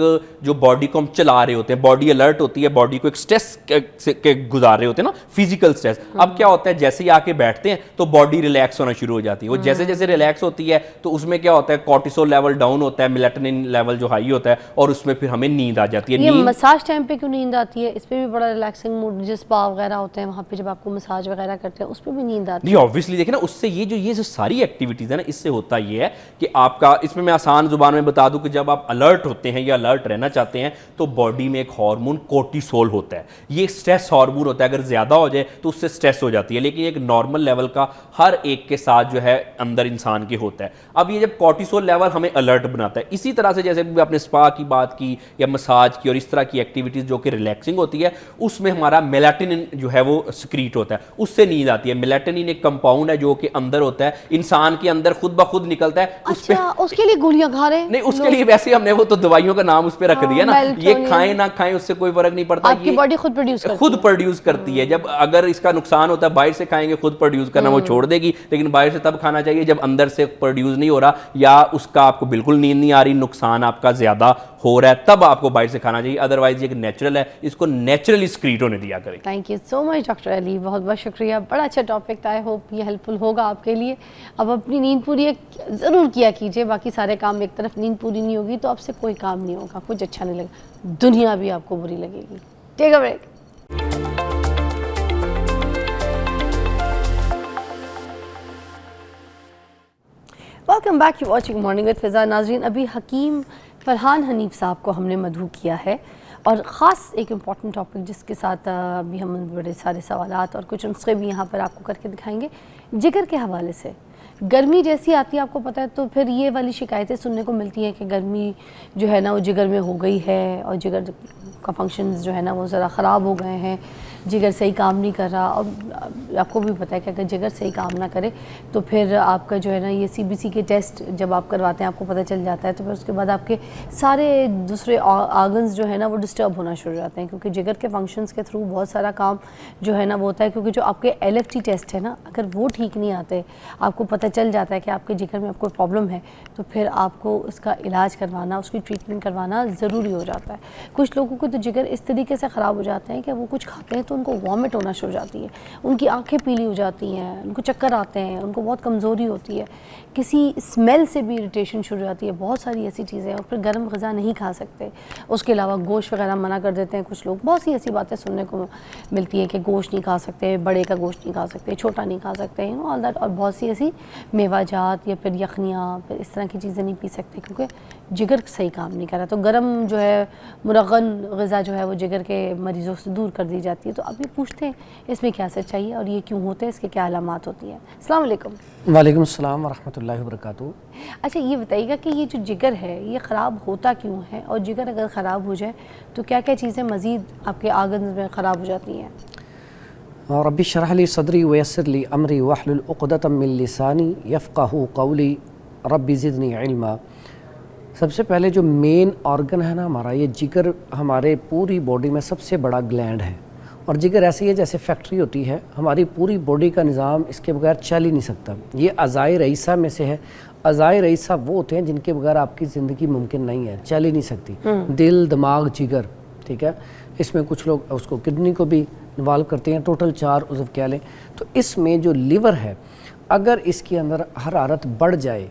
जो बॉडी को हम चला रहे होते हैं, बॉडी अलर्ट होती है, बॉडी को एक स्ट्रेस के गुजार रहे होते हैं ना, फिजिकल स्ट्रेस। अब क्या होता है, जैसे ही आके बैठते हैं तो बॉडी रिलैक्स होना शुरू हो जाती है। वो जैसे जैसे रिलैक्स होती है तो उसमें क्या होता है, कॉर्टिसोल लेवल डाउन होता है, मेलेटोनिन लेवल जो हाई होता है, और उसमें फिर हमें नींद आ जाती है। ये नींद मसाज टाइम पे क्यों नींद आती है? इस पे भी बड़ा रिलैक्सिंग मूड, जिस स्पा वगैरह होते हैं वहाँ पे जब आपको मसाज वगैरह करते हैं उस पे भी नींद आती जी ऑब्वियसली देखिए ना, उससे ये जो सारी एक्टिविटीज है ना, इससे होता ये है कि आपका, इसमें मैं आसान जुबान में बता दूं कि जब आप अलर्ट होते हैं या अलर्ट रहना चाहते हैं तो बॉडी में एक हार्मोन कोर्टिसोल होता है। ये स्ट्रेस हार्मोन होता है, अगर ज्यादा हो जाए तो उससे स्ट्रेस हो जाती है, लेकिन एक नॉर्मल लेवल का हर एक के साथ जो है अंदर इंसान के होता है। अब ये जब कोर्टिसोल लेवल हमें अलर्ट बनाता है, इसी तरह से जैसे आपने स्पा की बात की या मसाज की और इस तरह की एक्टिविटीज जो कि रिलैक्सिंग होती है, उसमें हमारा मेलाटोनिन जो है वो सिक्रीट होता है, उससे नींद आती है। मेलाटोनिन एक कंपाउंड है जो कि अंदर होता है, इंसान के अंदर खुद ब खुद निकलता है। उस पे अच्छा, उसके लिए गोलियां खा रहे हैं? नहीं, उसके लिए वैसे हमने वो तो दवाइयों का नाम उस पे रख दिया ना, ये मेलाटोनिन। खाएं ना खाएं उससे कोई फर्क नहीं पड़ता। आपकी ये बॉडी खुद प्रोड्यूस करती खुद है। प्रोड्यूस करती है। जब अगर इसका नुकसान होता है बाहर से खाएंगे, खुद प्रोड्यूस करना वो छोड़ देगी, लेकिन बाहर से तब खाना चाहिए जब अंदर से प्रोड्यूस नहीं हो रहा या उसका आपको बिल्कुल नींद नहीं आ रही, नुकसान आपका ज्यादा हो रहा है, तब आपको बाहर से खाना चाहिए। अदरवाइज ये नेचुरल है, इसको नेचुरली स्क्रीट होने दिया करें। Thank you so much doctor Ali, बहुत बहुत शुक्रिया, बड़ा अच्छा टॉपिक था। आई होप ये हेल्पफुल होगा आपके लिए। अब अपनी नींद पूरी ज़रूर किया कीजिए, बाकी सारे काम एक तरफ, नींद पूरी नहीं होगी तो आपसे कोई काम नहीं होगा, कुछ अच्छा नहीं लगेगा, दुनिया भी आपको बुरी लगेगी। Take a break. Welcome back, you watching morning with Fiza. नाज़रीन, अभी हकीम फरहान हनीफ साहब को हमने मदहू किया है और ख़ास एक इम्पॉर्टेंट टॉपिक जिसके साथ अभी हम बड़े सारे सवालात और कुछ नुस्खे भी यहाँ पर आपको करके दिखाएंगे। जिगर के हवाले से गर्मी जैसी आती है, आपको पता है, तो फिर ये वाली शिकायतें सुनने को मिलती हैं कि गर्मी जो है ना वो जिगर में हो गई है और जिगर का फंक्शंस जो है ना वो ज़रा ख़राब हो गए हैं, जिगर सही काम नहीं कर रहा। और आपको भी पता है कि अगर जिगर सही काम ना करे तो फिर आपका जो है ना ये CBC के टेस्ट जब आप करवाते हैं आपको पता चल जाता है, तो फिर उसके बाद आपके सारे दूसरे आर्गन्स जो है ना वो डिस्टर्ब होना शुरू हो जाते हैं, क्योंकि जिगर के फंक्शंस के थ्रू बहुत सारा काम जो है ना वो होता है। क्योंकि जो आपके LFT टेस्ट है ना, अगर वो ठीक नहीं आते, आपको पता चल जाता है कि आपके जिगर में आपको प्रॉब्लम है, तो फिर आपको उसका इलाज करवाना, उसकी ट्रीटमेंट करवाना ज़रूरी हो जाता है। कुछ लोगों को तो जिगर इस तरीके से ख़राब हो जाते हैं कि वो कुछ खाते हैं तो उनको वॉमिट होना शुरू हो जाती है, उनकी आंखें पीली हो जाती हैं, उनको चक्कर आते हैं, उनको बहुत कमज़ोरी होती है, किसी स्मेल से भी इरिटेशन शुरू हो जाती है, बहुत सारी ऐसी चीज़ें। और फिर गर्म ग़िज़ा नहीं खा सकते, उसके अलावा गोश्त वगैरह मना कर देते हैं कुछ लोग। बहुत सी ऐसी बातें सुनने को मिलती हैं कि गोश्त नहीं खा सकते, बड़े का गोश्त नहीं खा सकते, छोटा नहीं खा सकते, यू नो ऑल दैट। और बहुत सी ऐसी मेवाजात या फिर यखनियाँ, फिर इस तरह की चीज़ें नहीं पी सकते क्योंकि जिगर सही काम नहीं कर रहा। तो गर्म जो है मुरगन ग़िज़ा जो है वो जिगर के मरीज़ों से दूर कर दी जाती है। तो अब ये पूछते हैं इसमें क्या सच्चाई है और ये क्यों होते हैं, इसके क्या अलामात होती हैं। अस्सलाम वालेकुम। वालेकुम अस्सलाम वरहमतुल्लाहि वबरकातुहू। अच्छा, ये बताइएगा कि ये जो जिगर है ये ख़राब होता क्यों है, और जिगर अगर ख़राब हो जाए तो क्या क्या चीज़ें मज़ीद आपके आर्गन्स में ख़राब हो जाती हैं? रब्बी शरह ली सदरी वयस्सिर ली अमरी वहलुल उक़दतम मिन लिसानी यफ़क़हू क़ौली रब्बी ज़िदनी इल्मा। सबसे पहले जो मेन ऑर्गन है ना हमारा, ये जिगर हमारे पूरी बॉडी में सबसे बड़ा ग्लैंड है। और जिगर ऐसी है जैसे फैक्ट्री होती है, हमारी पूरी बॉडी का निज़ाम इसके बगैर चल ही नहीं सकता। ये अज़ाए रईसा में से है। अज़ाए रईसा वो होते हैं जिनके बगैर आपकी ज़िंदगी मुमकिन नहीं है, चल ही नहीं सकती। दिल, दिमाग, जिगर, ठीक है। इसमें कुछ लोग उसको किडनी को भी इन्वॉल्व करते हैं, टोटल 4 उज़व कह लें। तो इसमें जो लिवर है अगर इसके अंदर हरारत बढ़ जाए,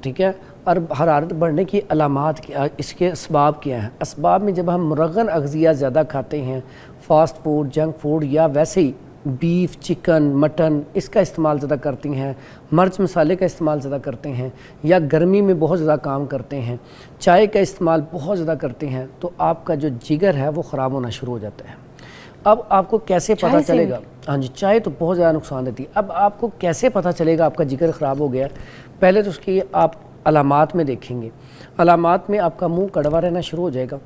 ठीक है, और हरारत बढ़ने की अलामात क्या, इसके असबाब क्या हैं? असबाब में जब हम मुरगन अग़ज़िया ज़्यादा खाते हैं, फ़ास्ट फूड, जंक फूड, या वैसे ही बीफ, चिकन, मटन इसका इस्तेमाल ज़्यादा करती हैं, मिर्च मसाले का इस्तेमाल ज़्यादा करते हैं, या गर्मी में बहुत ज़्यादा काम करते हैं, चाय का इस्तेमाल बहुत ज़्यादा करते हैं, तो आपका जो जिगर है वो ख़राब होना शुरू हो जाता है। अब आपको कैसे पता चलेगा? हाँ जी, चाय तो बहुत ज़्यादा नुकसान देती है। अब आपको कैसे पता चलेगा आपका जिगर ख़राब हो गया? पहले तो उसकी आप अलामात में देखेंगे। अलामात में आपका मुंह कड़वा रहना शुरू हो जाएगा,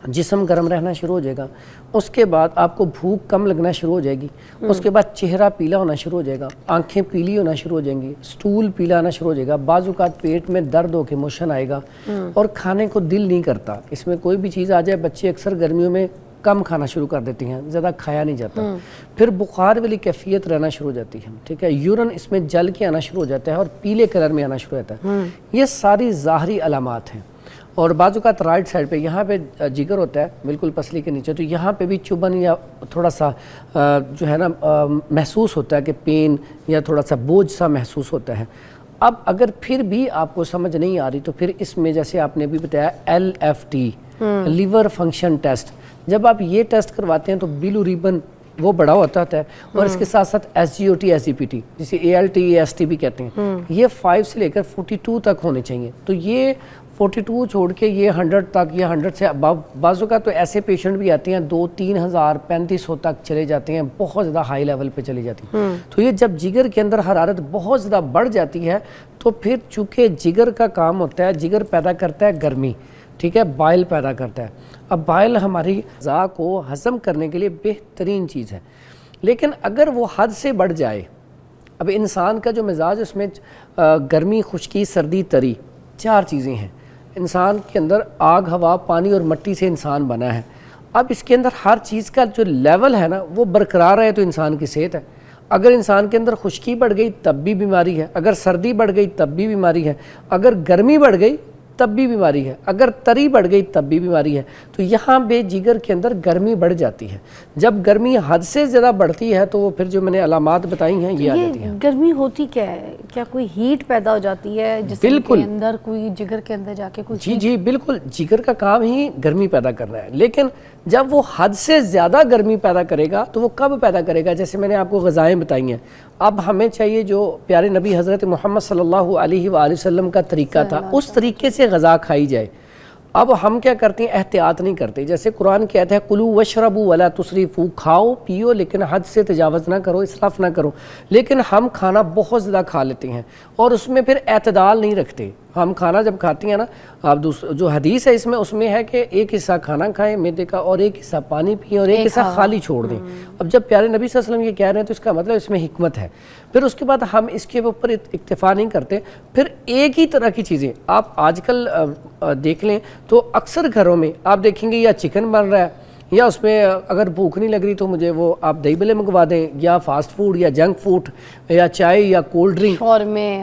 जिस्म गर्म रहना शुरू हो जाएगा, उसके बाद आपको भूख कम लगना शुरू हो जाएगी, उसके बाद चेहरा पीला होना शुरू हो जाएगा, आंखें पीली होना शुरू हो जाएंगी, स्टूल पीला आना शुरू हो जाएगा, बाजुकात पेट में दर्द होकर मोशन आएगा और खाने को दिल नहीं करता। इसमें कोई भी चीज़ आ जाए, बच्चे अक्सर गर्मियों में कम खाना शुरू कर देती हैं, ज़्यादा खाया नहीं जाता। फिर बुखार वाली कैफियत रहना शुरू हो जाती है, ठीक है, यूरन इसमें जल के आना शुरू हो जाता है और पीले कलर में आना शुरू होता है। ये सारी ज़ाहरी अलामात हैं। और बाजू का राइट साइड पे यहाँ पे जिगर होता है बिल्कुल पसली के नीचे, तो यहाँ पे भी चुभन या थोड़ा सा जो है ना महसूस होता है कि पेन या थोड़ा सा बोझ सा महसूस होता है। अब अगर फिर भी आपको समझ नहीं आ रही तो फिर इसमें जैसे आपने भी बताया LFT, लीवर फंक्शन टेस्ट, जब आप ये टेस्ट करवाते हैं तो बिलुरिबन वो बड़ा होता है और इसके साथ साथ SGOT, SGPT जिसे ALT, AST भी कहते हैं, ये 5 से लेकर 42 तक होने चाहिए। तो ये 42 छोड़ के ये 100 तक या 100 से अबव, बाज़ों का तो ऐसे पेशेंट भी आते हैं 2-3 हज़ार 3500 तक चले जाते हैं, बहुत ज़्यादा हाई लेवल पे चली जाती है। तो ये जब जिगर के अंदर हरारत बहुत ज़्यादा बढ़ जाती है तो फिर चूँकि जिगर का काम होता है, जिगर पैदा करता है गर्मी, ठीक है, बाइल पैदा करता है। अब बाइल हमारी ग़िज़ा को हज़म करने के लिए बेहतरीन चीज़ है, लेकिन अगर वो हद से बढ़ जाए, अब इंसान का जो मिजाज उसमें गर्मी, खुश्की, सर्दी, तरी 4 चीज़ें हैं। इंसान के अंदर आग, हवा, पानी और मिट्टी से इंसान बना है। अब इसके अंदर हर चीज़ का जो लेवल है ना वो बरकरार है तो इंसान की सेहत है। अगर इंसान के अंदर खुश्की बढ़ गई तब भी बीमारी है, अगर सर्दी बढ़ गई तब भी बीमारी है, अगर गर्मी बढ़ गई तब भी बीमारी है, अगर तरी बढ़ गई तब भी बीमारी है। तो यहाँ पे जिगर के अंदर गर्मी बढ़ जाती है। जब गर्मी हद से ज़्यादा बढ़ती है तो वो फिर जो मैंने अलामात बताई हैं ये आ जाती हैं। गर्मी होती क्या है? क्या कोई हीट पैदा हो जाती है जिसके अंदर, कोई जिगर के अंदर जाके कुछ? जी बिल्कुल, जिगर का काम ही गर्मी पैदा करना है, लेकिन जब वो हद से ज़्यादा गर्मी पैदा करेगा तो वो कब पैदा करेगा? जैसे मैंने आपको ग़िज़ाएँ बताई हैं। अब हमें चाहिए जो प्यारे नबी हज़रत मोहम्मद सल्लल्लाहु अलैहि वसल्लम का तरीका था उस तरीके से ग़िज़ा खाई जाए। अब हम क्या करते हैं, एहतियात नहीं करते। जैसे कुरान कहता है कुलू वशरबू वला तुसरिफू, खाओ पियो लेकिन हद से तजावज़ ना करो, इसराफ ना करो। लेकिन हम खाना बहुत ज़्यादा खा लेते हैं और उसमें फिर एतदाल नहीं रखते। हम खाना जब खाते हैं ना, आप जो हदीस है इसमें उसमें है कि एक हिस्सा खाना खाएं मैदे का और एक हिस्सा पानी पिएं और एक हिस्सा खाली छोड़ दें। अब जब प्यारे नबी सल्लल्लाहु अलैहि वसल्लम ये कह रहे हैं तो इसका मतलब इसमें हिकमत है। फिर उसके बाद हम इसके ऊपर इक्तिफा नहीं करते। फिर एक ही तरह की चीज़ें आप आजकल देख लें तो अक्सर घरों में आप देखेंगे या चिकन बन रहा है या उसमें अगर भूख नहीं लग रही तो मुझे वो आप दही भल्ले मंगवा दें, या फास्ट फूड या जंक फूड या चाय या कोल्ड ड्रिंक,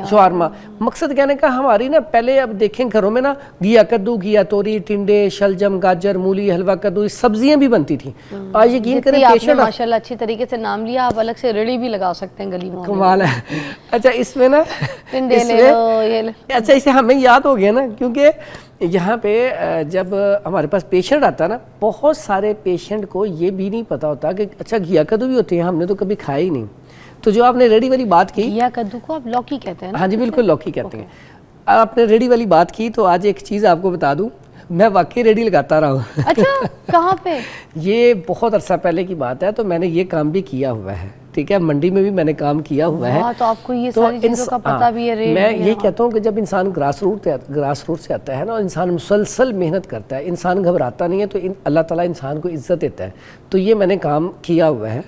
शॉर्मा। मकसद कहने का हमारी ना, पहले अब देखें घरों में ना घिया कद्दू, घिया तोरी, टिंडे, शलजम, गाजर, मूली, हलवा कद्दू, सब्जियां भी बनती थी। आज यकीन करें पेशेंट, माशाल्लाह अच्छी तरीके से नाम लिया, आप अलग से रेडी भी लगा सकते हैं गली में। कमाल है। अच्छा इसमें ना अच्छा इसे हमें याद हो गया ना, क्योंकि यहाँ पे जब हमारे पास पेशेंट आता है ना, बहुत सारे पेशेंट को ये भी नहीं पता होता कि अच्छा घिया कद्दू भी होते हैं, हमने तो कभी खाया ही नहीं। तो जो आपने रेडी वाली बात की, घिया कद्दू को आप लौकी कहते हैं ना? हाँ जी बिल्कुल लौकी कहते हैं। आपने रेडी वाली बात की तो आज एक चीज़ आपको बता दूँ, मैं वाकई रेडी लगाता रहा हूँ। अच्छा कहाँ पे? ये बहुत अरसा पहले की बात है, तो मैंने ये काम भी किया हुआ है, ठीक है, मंडी में भी मैंने काम किया हुआ है। तो आपको ये सारी चीज़ों का पता भी है। मैं ये कहता हूँ कि जब इंसान ग्रास रूट से आता है ना, इंसान मुसलसल मेहनत करता है, इंसान घबराता नहीं है, तो अल्लाह ताला इंसान को इज्जत देता है। तो ये मैंने काम किया हुआ है,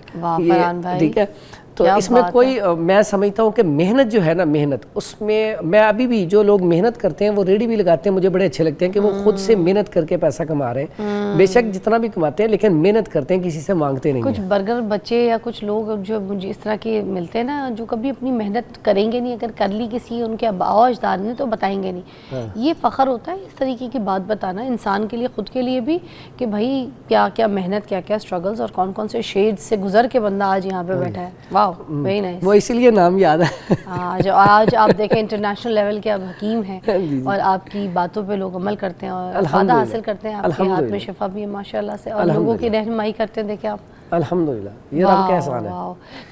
ठीक है। तो इसमें कोई मैं समझता हूँ कि मेहनत जो है ना, मेहनत उसमें मैं अभी भी जो लोग मेहनत करते हैं वो रेडी भी लगाते हैं, मुझे बड़े अच्छे लगते हैं कि वो खुद से मेहनत करके पैसा कमा रहे हैं। बेशक जितना भी कमाते हैं लेकिन मेहनत करते हैं, किसी से मांगते नहीं। कुछ बर्गर बच्चे या कुछ लोग जो मुझे इस तरह के मिलते हैं ना, जो कभी अपनी मेहनत करेंगे नहीं, अगर कर ली किसी उनके अब्बा अजदाद ने तो बताएंगे नहीं। ये फ़ख्र होता है इस तरीके की बात बताना इंसान के लिए, ख़ुद के लिए भी, कि भाई क्या क्या मेहनत, क्या क्या स्ट्रगल्स और कौन कौन से शेड्स से गुजर के बंदा आज यहाँ पे बैठा है। वाह वेरी नाइस। वो इसीलिए नाम याद है। आज आप देखें इंटरनेशनल लेवल के आप हकीम हैं और आपकी बातों पे लोग अमल करते हैं और फायदा हासिल करते हैं, आपके हाथ में शिफा भी है माशाल्लाह से, और लोगों की रहनुमाई करते हैं। देखें आप, अल्हम्दुलिल्लाह, ये रब का एहसान है।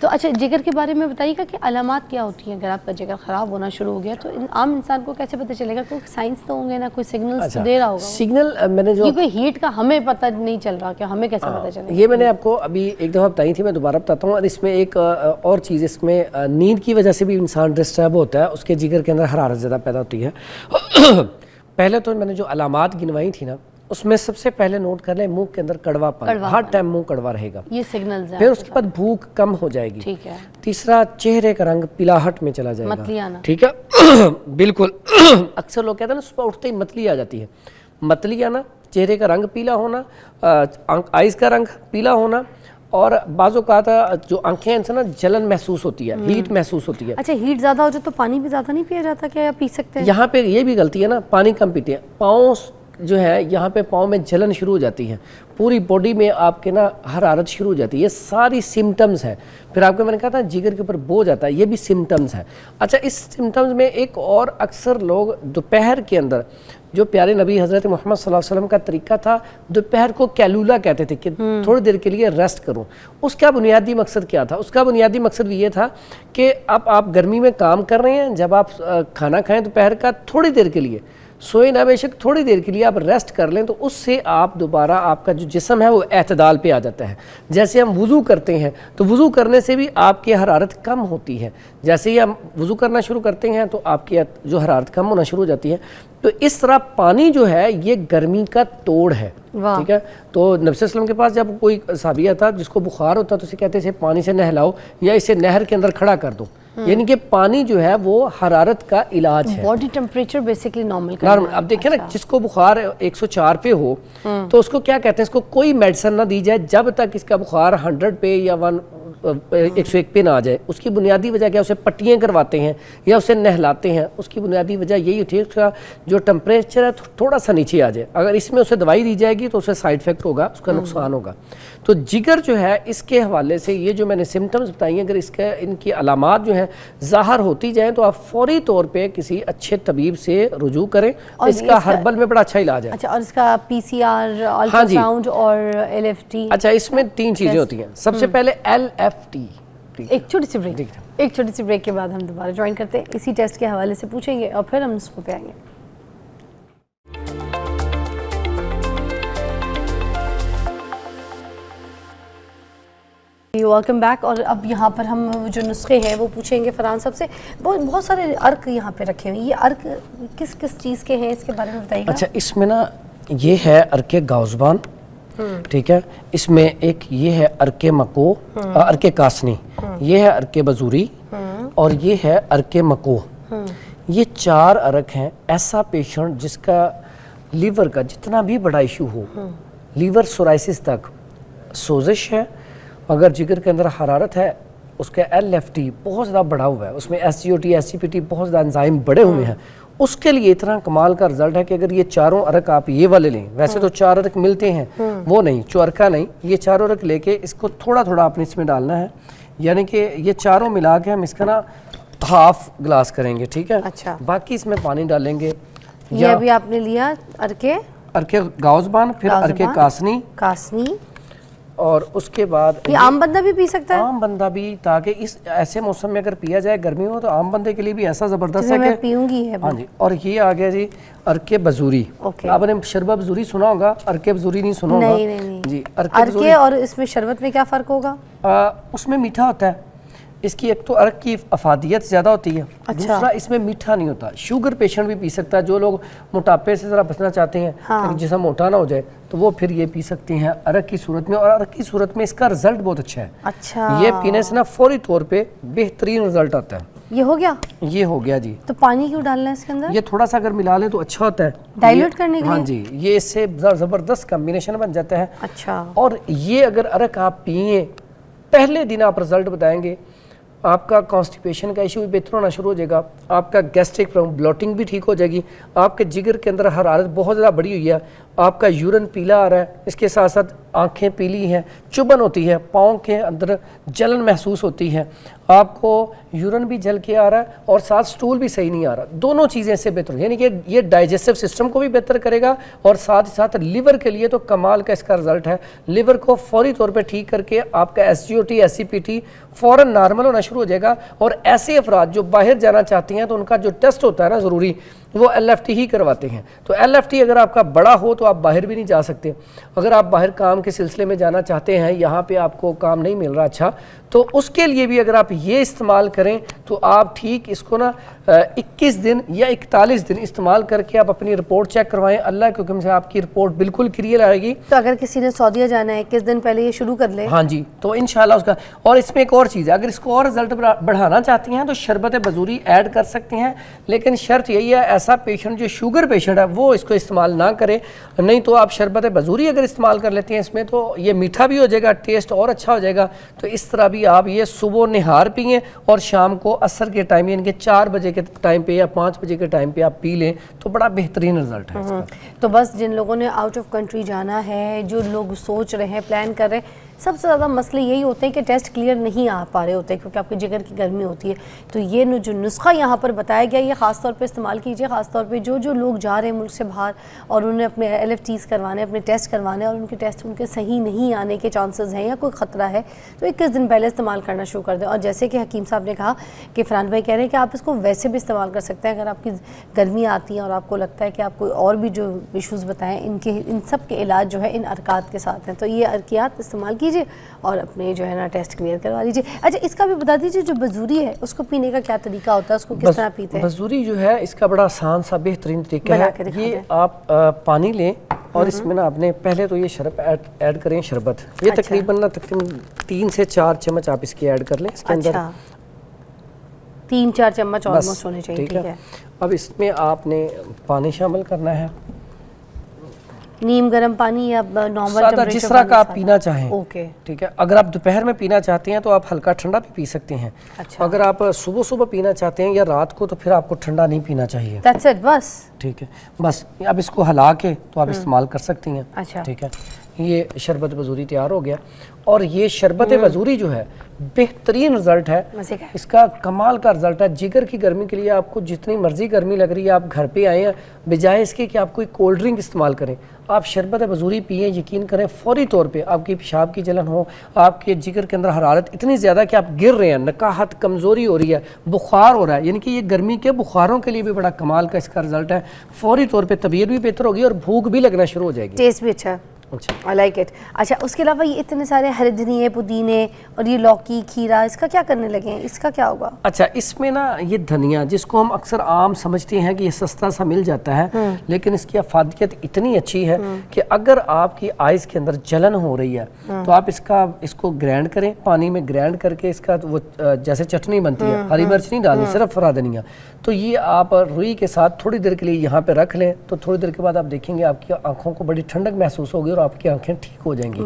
तो अच्छा, जिगर के बारे में बताइएगा कि अलामात क्या होती हैं अगर आपका जिगर ख़राब होना शुरू हो गया तो आम इंसान को कैसे पता चलेगा? कोई साइंस तो होंगे ना, कोई सिग्नल्स तो दे रहा होगा। सिग्नल मैंने जो कोई हीट का हमें पता नहीं चल रहा, कि हमें कैसे पता चलेगा? ये मैंने आपको अभी एक दफ़ा बताई थी, मैं दोबारा बताता हूँ। और इसमें एक और चीज़, इसमें नींद की वजह से भी इंसान डिस्टर्ब होता है, उसके जिगर के अंदर हरारत ज़्यादा पैदा होती है। पहले तो मैंने जो अलामात गिनवाई थी ना, उसमें सबसे पहले नोट कर लें मुंह के अंदर कड़वापन, हर टाइम मुंह कड़वा रहेगा, ये सिग्नल्स हैं। फिर उसके बाद भूख कम हो जाएगी, ठीक है। तीसरा चेहरे का रंग पिलाहट में चला जाएगा, मतली आना, ठीक है। बिल्कुल अक्सर लोग कहते हैं ना सुबह उठते ही मतली आ जाती है, मतली आना, चेहरे का रंग पीला होना, आइज़ का रंग पीला होना, और बाज़ों का जो आंखें हैं ना जलन महसूस होती है, हीट महसूस होती है। अच्छा, हीट ज़्यादा हो जाए तो पानी भी ज़्यादा नहीं पिया जाता क्या, या पी सकते हैं? यहाँ पे ये भी गलती है ना, पानी कम पीते हैं। पाँव जो है, यहाँ पे पाँव में जलन शुरू हो जाती है, पूरी बॉडी में आपके ना हरारत शुरू हो जाती है, ये सारी सिम्टम्स है। फिर आपको मैंने कहा था जिगर के ऊपर बोझ आता है, ये भी सिम्टम्स है। अच्छा, इस सिम्टम्स में एक और अक्सर लोग दोपहर के अंदर, जो प्यारे नबी हज़रत मोहम्मद सल्लल्लाहु अलैहि वसल्लम का तरीका था, दोपहर को कैलूला कहते थे कि थोड़ी देर के लिए रेस्ट करूं। उसका बुनियादी मकसद क्या था? उसका बुनियादी मकसद ये था कि अब आप गर्मी में काम कर रहे हैं, जब आप खाना खाएं दोपहर का, थोड़ी देर के लिए सोए ना, बेशक थोड़ी देर के लिए आप रेस्ट कर लें, तो उससे आप दोबारा आपका जो जिस्म है वो एतदाल पे आ जाता है। जैसे हम वज़ू करते हैं तो वज़ू करने से भी आपकी हरारत कम होती है, जैसे ही हम वज़ू करना शुरू करते हैं तो आपकी जो हरारत कम होना शुरू हो जाती है। तो इस तरह पानी जो है ये गर्मी का तोड़ है, ठीक है। तो नबी सल्लल्लाहु अलैहि वसल्लम के पास जब कोई सहाबी आता जिसको बुखार होता तो उसे कहते थे पानी से नहलाओ या इसे नहर के अंदर खड़ा कर दो, यानी कि पानी जो है वो हरारत का इलाज है, बॉडी टेम्परेचर बेसिकली नॉर्मल। अब देखिए ना, जिसको बुखार 104 पे हो तो उसको क्या कहते हैं, इसको कोई मेडिसिन ना दी जाए जब तक इसका बुखार 100 पे या 101 पे ना आ जाए। उसकी बुनियादी वजह क्या, उसे पट्टियाँ करवाते हैं या उसे नहलाते हैं, उसकी बुनियादी वजह यही होती है उसका जो टेम्परेचर है थोड़ा सा नीचे आ जाए। अगर इसमें उसे दवाई दी जाएगी तो उसे साइड इफेक्ट होगा, उसका नुकसान होगा। तो जिगर जो है इसके हवाले से ये जो मैंने सिम्टम्स बताई हैं, अगर इसके इनकी अलामात जो हैं ज़ाहिर होती जाएँ तो आप फौरी तौर पे किसी अच्छे तबीब से रुजू करें। और इसका हर्बल में बड़ा अच्छा इलाज है। अच्छा, और इसका PCR, अल्ट्रासाउंड और LFT? अच्छा, इसमें 3 चीज़ें होती हैं। सबसे पहले LFT। एक छोटी सी ब्रेक के बाद हम दोबारा ज्वाइन करते हैं, इसी टेस्ट के हवाले से पूछेंगे और फिर हम इसको पे आएंगे। Welcome back. और अब यहाँ पर हम जो नुस्खे हैं वो पूछेंगे फरहान साहब से। बहुत सारे अर्क यहाँ पे रखे हुए हैं, ये अर्क किस किस चीज़ के हैं, इसके बारे में बताइएगा। अच्छा, इसमें ना ये है अर्के गाउज़बान, ठीक है। इसमें एक ये है अर्के मको, अर्के कासनी, ये है अर्के बजूरी और ये है अर्के मको। ये 4 अर्क हैं। ऐसा पेशेंट जिसका लीवर का जितना भी बड़ा इशू हो, लीवर सोराइसिस तक, सोजिश है, अगर जिगर के अंदर हरारत है, उसका LFT बहुत ज़्यादा बढ़ा हुआ है, उसमें SGOT SGPT बहुत ज़्यादा एंजाइम बढ़े हुए हैं, उसके लिए इतना कमाल का रिजल्ट है कि अगर ये 4 अर्क आप ये वाले लें, वैसे तो 4 अर्क मिलते हैं, वो नहीं, चुअरका नहीं, ये 4 अर्क लेके इसको थोड़ा थोड़ा आपने इसमें डालना है, यानी कि ये चारों मिला के हम इसका ना हाफ ग्लास करेंगे, ठीक है। अच्छा, बाकी इसमें पानी डालेंगे। ये अभी आपने लिया अर्के गाउज़बान, फिर अर्के कासनी, और उसके बाद ये आम बंदा भी पी सकता है? आम बंदा भी, ताकि इस ऐसे मौसम में अगर पिया जाए गर्मी में, तो आम बंदे के लिए भी ऐसा ज़बरदस्त है कि पीऊंगी है। हाँ जी। और ये आ गया जी अर्के बजूरी। आपने शरबत बजूरी सुना होगा, अर्के बजूरी नहीं सुना होगा? नहीं जी। अर्के और इसमें शरबत में क्या फ़र्क होगा? उसमें मीठा होता है, इसकी एक तो अर्क की अफादियत ज़्यादा होती है। अच्छा। दूसरा इसमें मीठा नहीं होता। शुगर पेशेंट भी पी सकता है, जो लोग मोटापे से ज़रा बचना चाहते हैं, हाँ। जिसम मोटा ना हो जाए, तो वो फिर ये पी सकते हैं अर्क की सूरत में। और अर्क की सूरत में इसका रिजल्ट बहुत अच्छा है। अच्छा। ये पीने से ना फौरी तौर पे बेहतरीन रिजल्ट आता है। ये हो गया? ये हो गया जी। तो पानी क्यों डालना है इसके अंदर? ये थोड़ा सा अगर मिला लें तो अच्छा होता है, डाइल्यूट करने के लिए। हाँ जी, ये इससे ज़बरदस्त कम्बिनेशन बन जाता है। अच्छा। और ये अगर अर्क आप पिए, पहले दिन आप रिजल्ट बताएंगे, आपका कॉन्स्टिपेशन का इशू भी बेहतर होना शुरू हो जाएगा, आपका गैस्ट्रिक प्रॉब्लम, ब्लोटिंग भी ठीक हो जाएगी, आपके जिगर के अंदर हरारत बहुत ज़्यादा बढ़ी हुई है, आपका यूरिन पीला आ रहा है, इसके साथ साथ आंखें पीली हैं, चुभन होती है, पाँव के अंदर जलन महसूस होती है, आपको यूरिन भी जल के आ रहा है और साथ स्टूल भी सही नहीं आ रहा, दोनों चीज़ें इससे बेहतर, यानी कि ये डाइजेस्टिव सिस्टम को भी बेहतर करेगा और साथ ही साथ लीवर के लिए तो कमाल का इसका रिजल्ट है। लीवर को फौरी तौर पे ठीक करके आपका SGOT SCPT फ़ौरन नॉर्मल होना शुरू हो जाएगा। और ऐसे अफराद जो बाहर जाना चाहती हैं तो उनका जो टेस्ट होता है ना ज़रूरी, वो LFT ही करवाते हैं। तो LFT अगर आपका बड़ा हो तो आप बाहर भी नहीं जा सकते। अगर आप बाहर काम के सिलसिले में जाना चाहते हैं, यहाँ पे आपको काम नहीं मिल रहा अच्छा, तो उसके लिए भी अगर आप ये इस्तेमाल करें तो आप ठीक इसको ना 21 दिन या 41 दिन इस्तेमाल करके आप अपनी रिपोर्ट चेक करवाएं। अल्लाह के हुक्म से आपकी रिपोर्ट बिल्कुल क्लियर आएगी। तो अगर किसी ने सऊदीया जाना है 21 दिन पहले ये शुरू कर ले, हाँ जी, तो इंशाल्लाह उसका। और इसमें एक और चीज़ है, अगर इसको और रिजल्ट बढ़ाना चाहती हैं तो शरबत बजूरी ऐड कर सकती हैं, लेकिन शर्त यही है ऐसा पेशेंट जो शुगर पेशेंट है वो इसको इस्तेमाल ना करे। नहीं तो आप शरबत बजूरी अगर इस्तेमाल कर लेती हैं इसमें तो ये मीठा भी हो जाएगा, टेस्ट और अच्छा हो जाएगा। तो इस तरह भी आप ये सुबह निहार पिएं और शाम को असर के टाइम यानी कि 4 बजे के टाइम पे या 5 बजे के टाइम पे आप पी लें तो बड़ा बेहतरीन रिजल्ट है इसका। तो बस जिन लोगों ने आउट ऑफ कंट्री जाना है, जो लोग सोच रहे हैं, प्लान कर रहे हैं, सबसे ज़्यादा मसले यही होते हैं कि टेस्ट क्लियर नहीं आ पा रहे होते क्योंकि आपके जिगर की गर्मी होती है। तो ये जो नुस्खा यहाँ पर बताया गया ये ख़ास तौर पे इस्तेमाल कीजिए, ख़ास तौर पे जो लोग जा रहे हैं मुल्क से बाहर और उन्हें अपने LFTs करवाने, अपने टेस्ट करवाने और उनके टेस्ट उनके सही नहीं आने के चांसेस हैं या कोई ख़तरा है तो 21 दिन पहले इस्तेमाल करना शुरू कर दें। और जैसे कि हकीम साहब ने कहा कि फरहान भाई कह रहे हैं कि आप इसको वैसे भी इस्तेमाल कर सकते हैं अगर आपकी गर्मी आती है और आपको लगता है कि आप कोई और भी जो इशूज़ बताएं इन सब के इलाज जो है इन अरकात के साथ हैं। तो ये अरकियात इस्तेमाल कीजिए और अपने जो है ना टेस्ट क्लियर करवा लीजिए। अच्छा, इसका भी बता दीजिए जो बजूरी है उसको पीने का क्या तरीका होता है, उसको किस तरह पीते हैं? बजूरी जो है इसका बड़ा आसान सा बेहतरीन तरीका है। ये आप पानी लें और इसमें ना आपने पहले तो ये शरबत ऐड करें, शरबत ये तकरीबन 3 से 4 चम्मच आप इसकी ऐड कर लें। इसके अंदर 3-4 चम्मच ऑलमोस्ट होने चाहिए। ठीक है। अब इसमें आपने पानी शामिल करना है, नीम गर्म पानी या नॉर्मल सादा जिस तरह का आप पीना चाहें। ओके, ठीक है। अगर आप दोपहर में पीना चाहते हैं तो आप हल्का ठंडा भी पी सकते हैं। अच्छा। अगर आप सुबह सुबह पीना चाहते हैं या रात को तो फिर आपको ठंडा नहीं पीना चाहिए। दैट्स इट, बस। ठीक है, बस अब इसको हिला के तो आप इस्तेमाल कर सकती हैं। अच्छा, ठीक है। ये शरबत बजूरी तैयार हो गया और ये शरबत बजूरी जो है बेहतरीन रिजल्ट है इसका, कमाल का रिजल्ट है। जिगर की गर्मी के लिए आपको जितनी मर्जी गर्मी लग रही है आप घर पे आए हैं, बजाय इसके कि आप कोई कोल्ड ड्रिंक इस्तेमाल करें आप शरबत बजूरी पिए। यकीन करें फौरी तौर पे आपकी पेशाब की जलन हो, आपके जिगर के अंदर हरारत इतनी ज़्यादा कि आप गिर रहे हैं, नकाहत कमज़ोरी हो रही है, बुखार हो रहा है, यानी कि ये गर्मी के बुखारों के लिए भी बड़ा कमाल का इसका रिजल्ट है। फौरी तौर पर तबीयत भी बेहतर होगी और भूख भी लगना शुरू हो जाएगी, टेस्ट भी अच्छा। अच्छा, आई लाइक इट। अच्छा, उसके अलावा ये इतने सारे हरे धनिए, पुदीने और ये लौकी, खीरा, इसका क्या करने लगे हैं, इसका क्या होगा? अच्छा, इसमें ना ये धनिया जिसको हम अक्सर आम समझते हैं कि ये सस्ता सा मिल जाता है, लेकिन इसकी अफादियत इतनी अच्छी है कि अगर आपकी आइज़ के अंदर जलन हो रही है तो आप इसको ग्राइंड करें, पानी में ग्राइंड करके इसका वो जैसे चटनी बनती है, हरी मिर्च नहीं डालनी, सिर्फ हरा धनिया, तो ये आप रुई के साथ थोड़ी देर के लिए यहाँ पे रख लें तो थोड़ी देर के बाद आप देखेंगे आपकी आंखों को बड़ी ठंडक महसूस होगी और आपकी आंखें ठीक हो जाएंगी।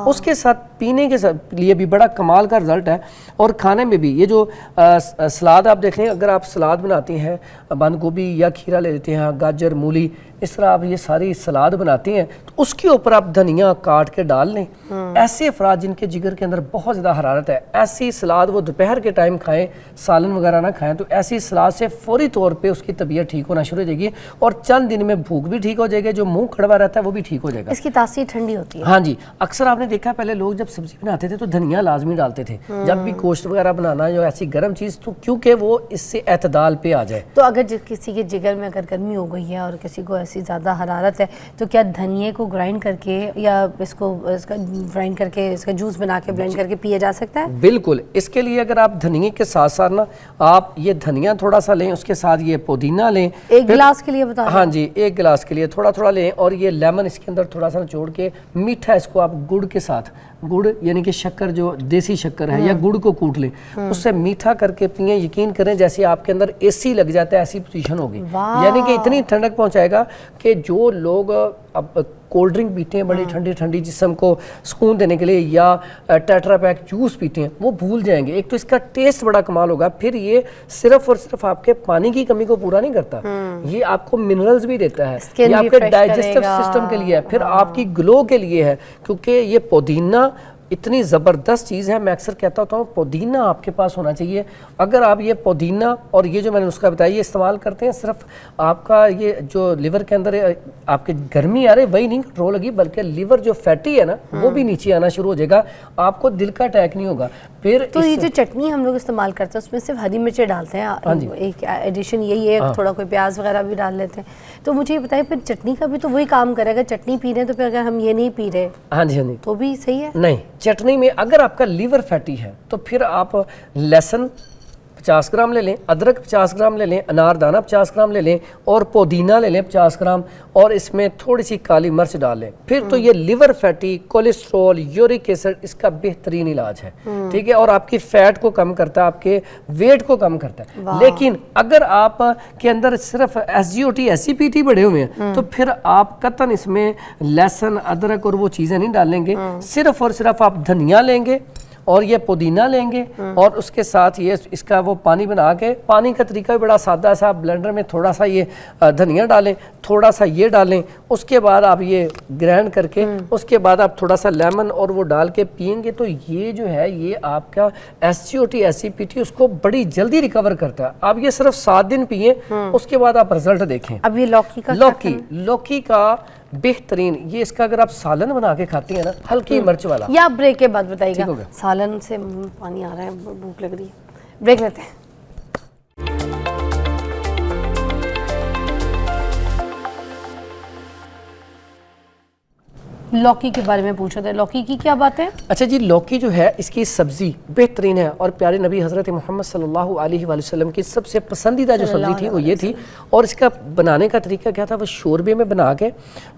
उसके साथ पीने के लिए भी बड़ा कमाल का रिजल्ट है और खाने में भी ये जो सलाद आप देख लें, अगर आप सलाद बनाती हैं बंद गोभी या खीरा ले लेते हैं, गाजर, मूली, इस तरह आप ये सारी सलाद बनाती हैं तो उसके ऊपर आप धनिया काट के डाल लें। ऐसे अफराद जिनके जिगर के अंदर बहुत ज़्यादा हरारत है, ऐसी सलाद वो दोपहर के टाइम खाएं, सालन वगैरह ना खाएं, तो ऐसी सलाद से फौरी तौर पे उसकी तबीयत ठीक होना शुरू हो जाएगी और चंद दिन में भूख भी ठीक हो जाएगी, जो मुंह कड़वा रहता है वो भी ठीक हो जाएगा। इसकी तासीर ठंडी होती है। हाँ जी, अक्सर आपने देखा पहले लोग जब सब्जी बनाते थे तो धनिया लाजमी डालते थे, जब भी गोश्त वगैरह बनाना जो ऐसी गर्म चीज़, तो क्योंकि वो इससे एतदाल पे आ जाए। तो अगर किसी के जिगर में अगर गर्मी हो गई है और किसी को ऐसी ज़्यादा हरारत है तो क्या धनिए को ग्राइंड करके या इसका ग्राइंड करके इसका जूस बना के ब्लेंड करके पिया जा सकता है? बिल्कुल। इसके लिए अगर आप धनिए के साथ साथ ना आप ये धनिया थोड़ा सा लें, उसके साथ ये पुदीना लें, एक गिलास के लिए बता। हाँ जी, 1 गिलास के लिए थोड़ा थोड़ा लें और ये लेमन इसके अंदर थोड़ा सा निचोड़ के, मीठा इसको आप गुड़ के साथ, गुड़ यानी कि शक्कर जो देसी शक्कर है या गुड़ को कूट लें, उससे मीठा करके पिए। यकीन करें जैसे आपके अंदर AC लग जाता है ऐसी पोजीशन होगी, यानी कि इतनी ठंडक पहुंचाएगा कि जो लोग अब कोल्ड ड्रिंक पीते हैं बड़ी ठंडी ठंडी जिस्म को सुकून देने के लिए, या टेट्रा पैक जूस पीते हैं, वो भूल जाएंगे। एक तो इसका टेस्ट बड़ा कमाल होगा, फिर ये सिर्फ और सिर्फ आपके पानी की कमी को पूरा नहीं करता, ये आपको मिनरल्स भी देता है, ये आपके डाइजेस्टिव सिस्टम के लिए है, फिर आपकी ग्लो के लिए है, क्योंकि ये पुदीना इतनी ज़बरदस्त चीज़ है। मैं अक्सर कहता होता हूँ पुदीना आपके पास होना चाहिए। अगर आप ये पुदीना और ये जो मैंने नुस्खा बताया ये इस्तेमाल करते हैं, सिर्फ आपका ये जो लिवर के अंदर आपके गर्मी आ रही वही नहीं कंट्रोल होगी, बल्कि लिवर जो फैटी है ना वो भी नीचे आना शुरू हो जाएगा, आपको दिल का अटैक नहीं होगा। फिर तो ये जो चटनी हम लोग इस्तेमाल करते हैं उसमें सिर्फ हरी मिर्चें डालते हैं, एक एडिशन यही है, थोड़ा कोई प्याज वगैरह भी डाल लेते हैं। तो मुझे ये बताइए फिर चटनी का भी तो वही काम करेगा, चटनी पी रहे हैं तो फिर अगर हम ये नहीं पी रहे हाँ जी तो भी सही है? नहीं, चटनी में अगर आपका लीवर फैटी है तो फिर आप लहसुन 50 ग्राम ले लें, अदरक 50 ग्राम ले लें, अनारदाना 50 ग्राम ले लें और पुदीना ले लें 50 ग्राम, और इसमें थोड़ी सी काली मिर्च डाल लें। फिर तो ये liver fatty, cholesterol, uric acid इसका बेहतरीन इलाज है, ठीक है, और आपकी फैट को कम करता है, आपके वेट को कम करता है। लेकिन अगर आप के अंदर सिर्फ SGOT SCPT बढ़े हुए हैं तो फिर आप कतन इसमें लहसुन, अदरक और वो चीज़ें नहीं डालेंगे, सिर्फ और सिर्फ आप धनिया लेंगे और ये पुदीना लेंगे और उसके साथ ये इसका वो पानी बना के, पानी का तरीका भी बड़ा सादा सा, ब्लेंडर में थोड़ा सा ये धनिया डालें, थोड़ा सा ये डालें, उसके बाद आप ये ग्राइंड करके उसके बाद आप थोड़ा सा लेमन और वो डाल के पियेंगे तो ये जो है ये आपका SGOT SCPT उसको बड़ी जल्दी रिकवर करता है। आप ये सिर्फ 7 दिन पिए, उसके बाद आप रिजल्ट देखें। अब ये लौकी का बेहतरीन, ये इसका अगर आप सालन बना के खाती हैं ना हल्की मिर्च वाला। या ब्रेक के बाद बताइएगा, सालन से पानी आ रहा है, भूख लग रही है, ब्रेक लेते हैं। लौकी के बारे में पूछा था, लौकी की क्या बात है? अच्छा जी, लौकी जो है इसकी सब्जी बेहतरीन है और प्यारे नबी हज़रत मोहम्मद सल्लल्लाहु अलैहि वसल्लम की सबसे पसंदीदा जो सब्जी थी वो ये थी। और इसका बनाने का तरीका क्या था, वो शोरबे में बना के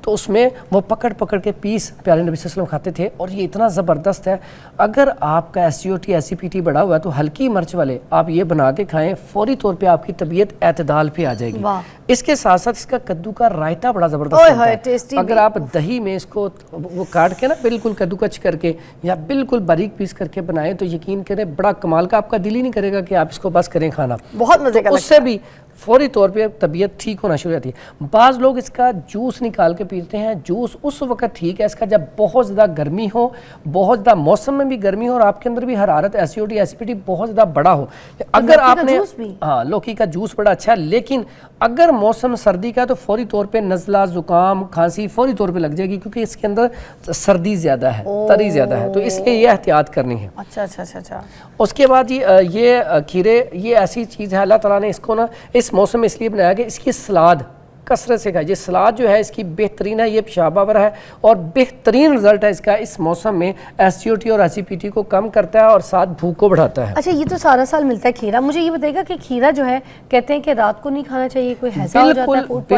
तो उसमें वो पकड़ पकड़ के पीस प्यारे नबी सल्लल्लाहु अलैहि वसल्लम खाते थे और ये इतना ज़बरदस्त है। अगर आपका SGOT SCPT बढ़ा हुआ है तो हल्की मिर्च वाले आप ये बना के खाएँ, फौरी तौर पर आपकी तबीयत एतदाल पे आ जाएगी। इसके साथ साथ इसका कद्दू का रायता बड़ा ज़बरदस्त है। अगर आप दही में इसको वो काट के ना बिल्कुल कद्दूकस करके या बिल्कुल बारीक पीस करके बनाएं तो यकीन करें बड़ा कमाल का, आपका दिल ही नहीं करेगा कि आप इसको बस करें खाना, बहुत मजे का। उससे भी फौरी तौर पे तबीयत ठीक होना शुरू हो जाती है। बाज़ लोग इसका जूस निकाल के पीते हैं, जूस उस वक्त ठीक है इसका जब बहुत ज़्यादा गर्मी हो, बहुत ज़्यादा मौसम में भी गर्मी हो और आपके अंदर भी हरारत SGOT SCPT बहुत ज़्यादा बड़ा हो। अगर आपने हाँ लौकी का जूस बड़ा अच्छा है, लेकिन अगर मौसम सर्दी का तो फौरी तौर पे नज़ला, ज़ुकाम, खांसी फौरी तौर पे लग जाएगी क्योंकि इसके अंदर सर्दी ज़्यादा है, तरी ज़्यादा है, तो इसलिए ये एहतियात करनी है। अच्छा। उसके बाद ये खीरे, ये ऐसी चीज़ है अल्लाह ताला ने इसको ना इस मौसम में इसलिए बनाया कि इसकी सलाद कसरत से खाइए। सलाद जो है इसकी बेहतरीन है, ये पेशाबावर है और बेहतरीन रिजल्ट है इसका इस मौसम में। SGOT और SCPT को कम करता है और साथ भूख को बढ़ाता है। अच्छा, ये तो सारा साल मिलता है खीरा। मुझे ये बताइएगा कि खीरा जो है कहते हैं कि रात को नहीं खाना चाहिए, कोई हैजा हो जाता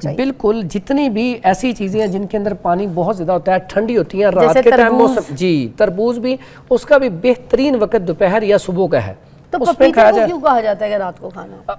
है, बिल्कुल जितनी भी ऐसी चीज़ें हैं जिनके अंदर पानी बहुत ज़्यादा होता है, ठंडी होती हैं, रात के टाइम मौसम जी, तरबूज भी, उसका भी बेहतरीन वक्त दोपहर या सुबह का है। तो पपीते को क्यों कहा जाता है कि रात को खाना?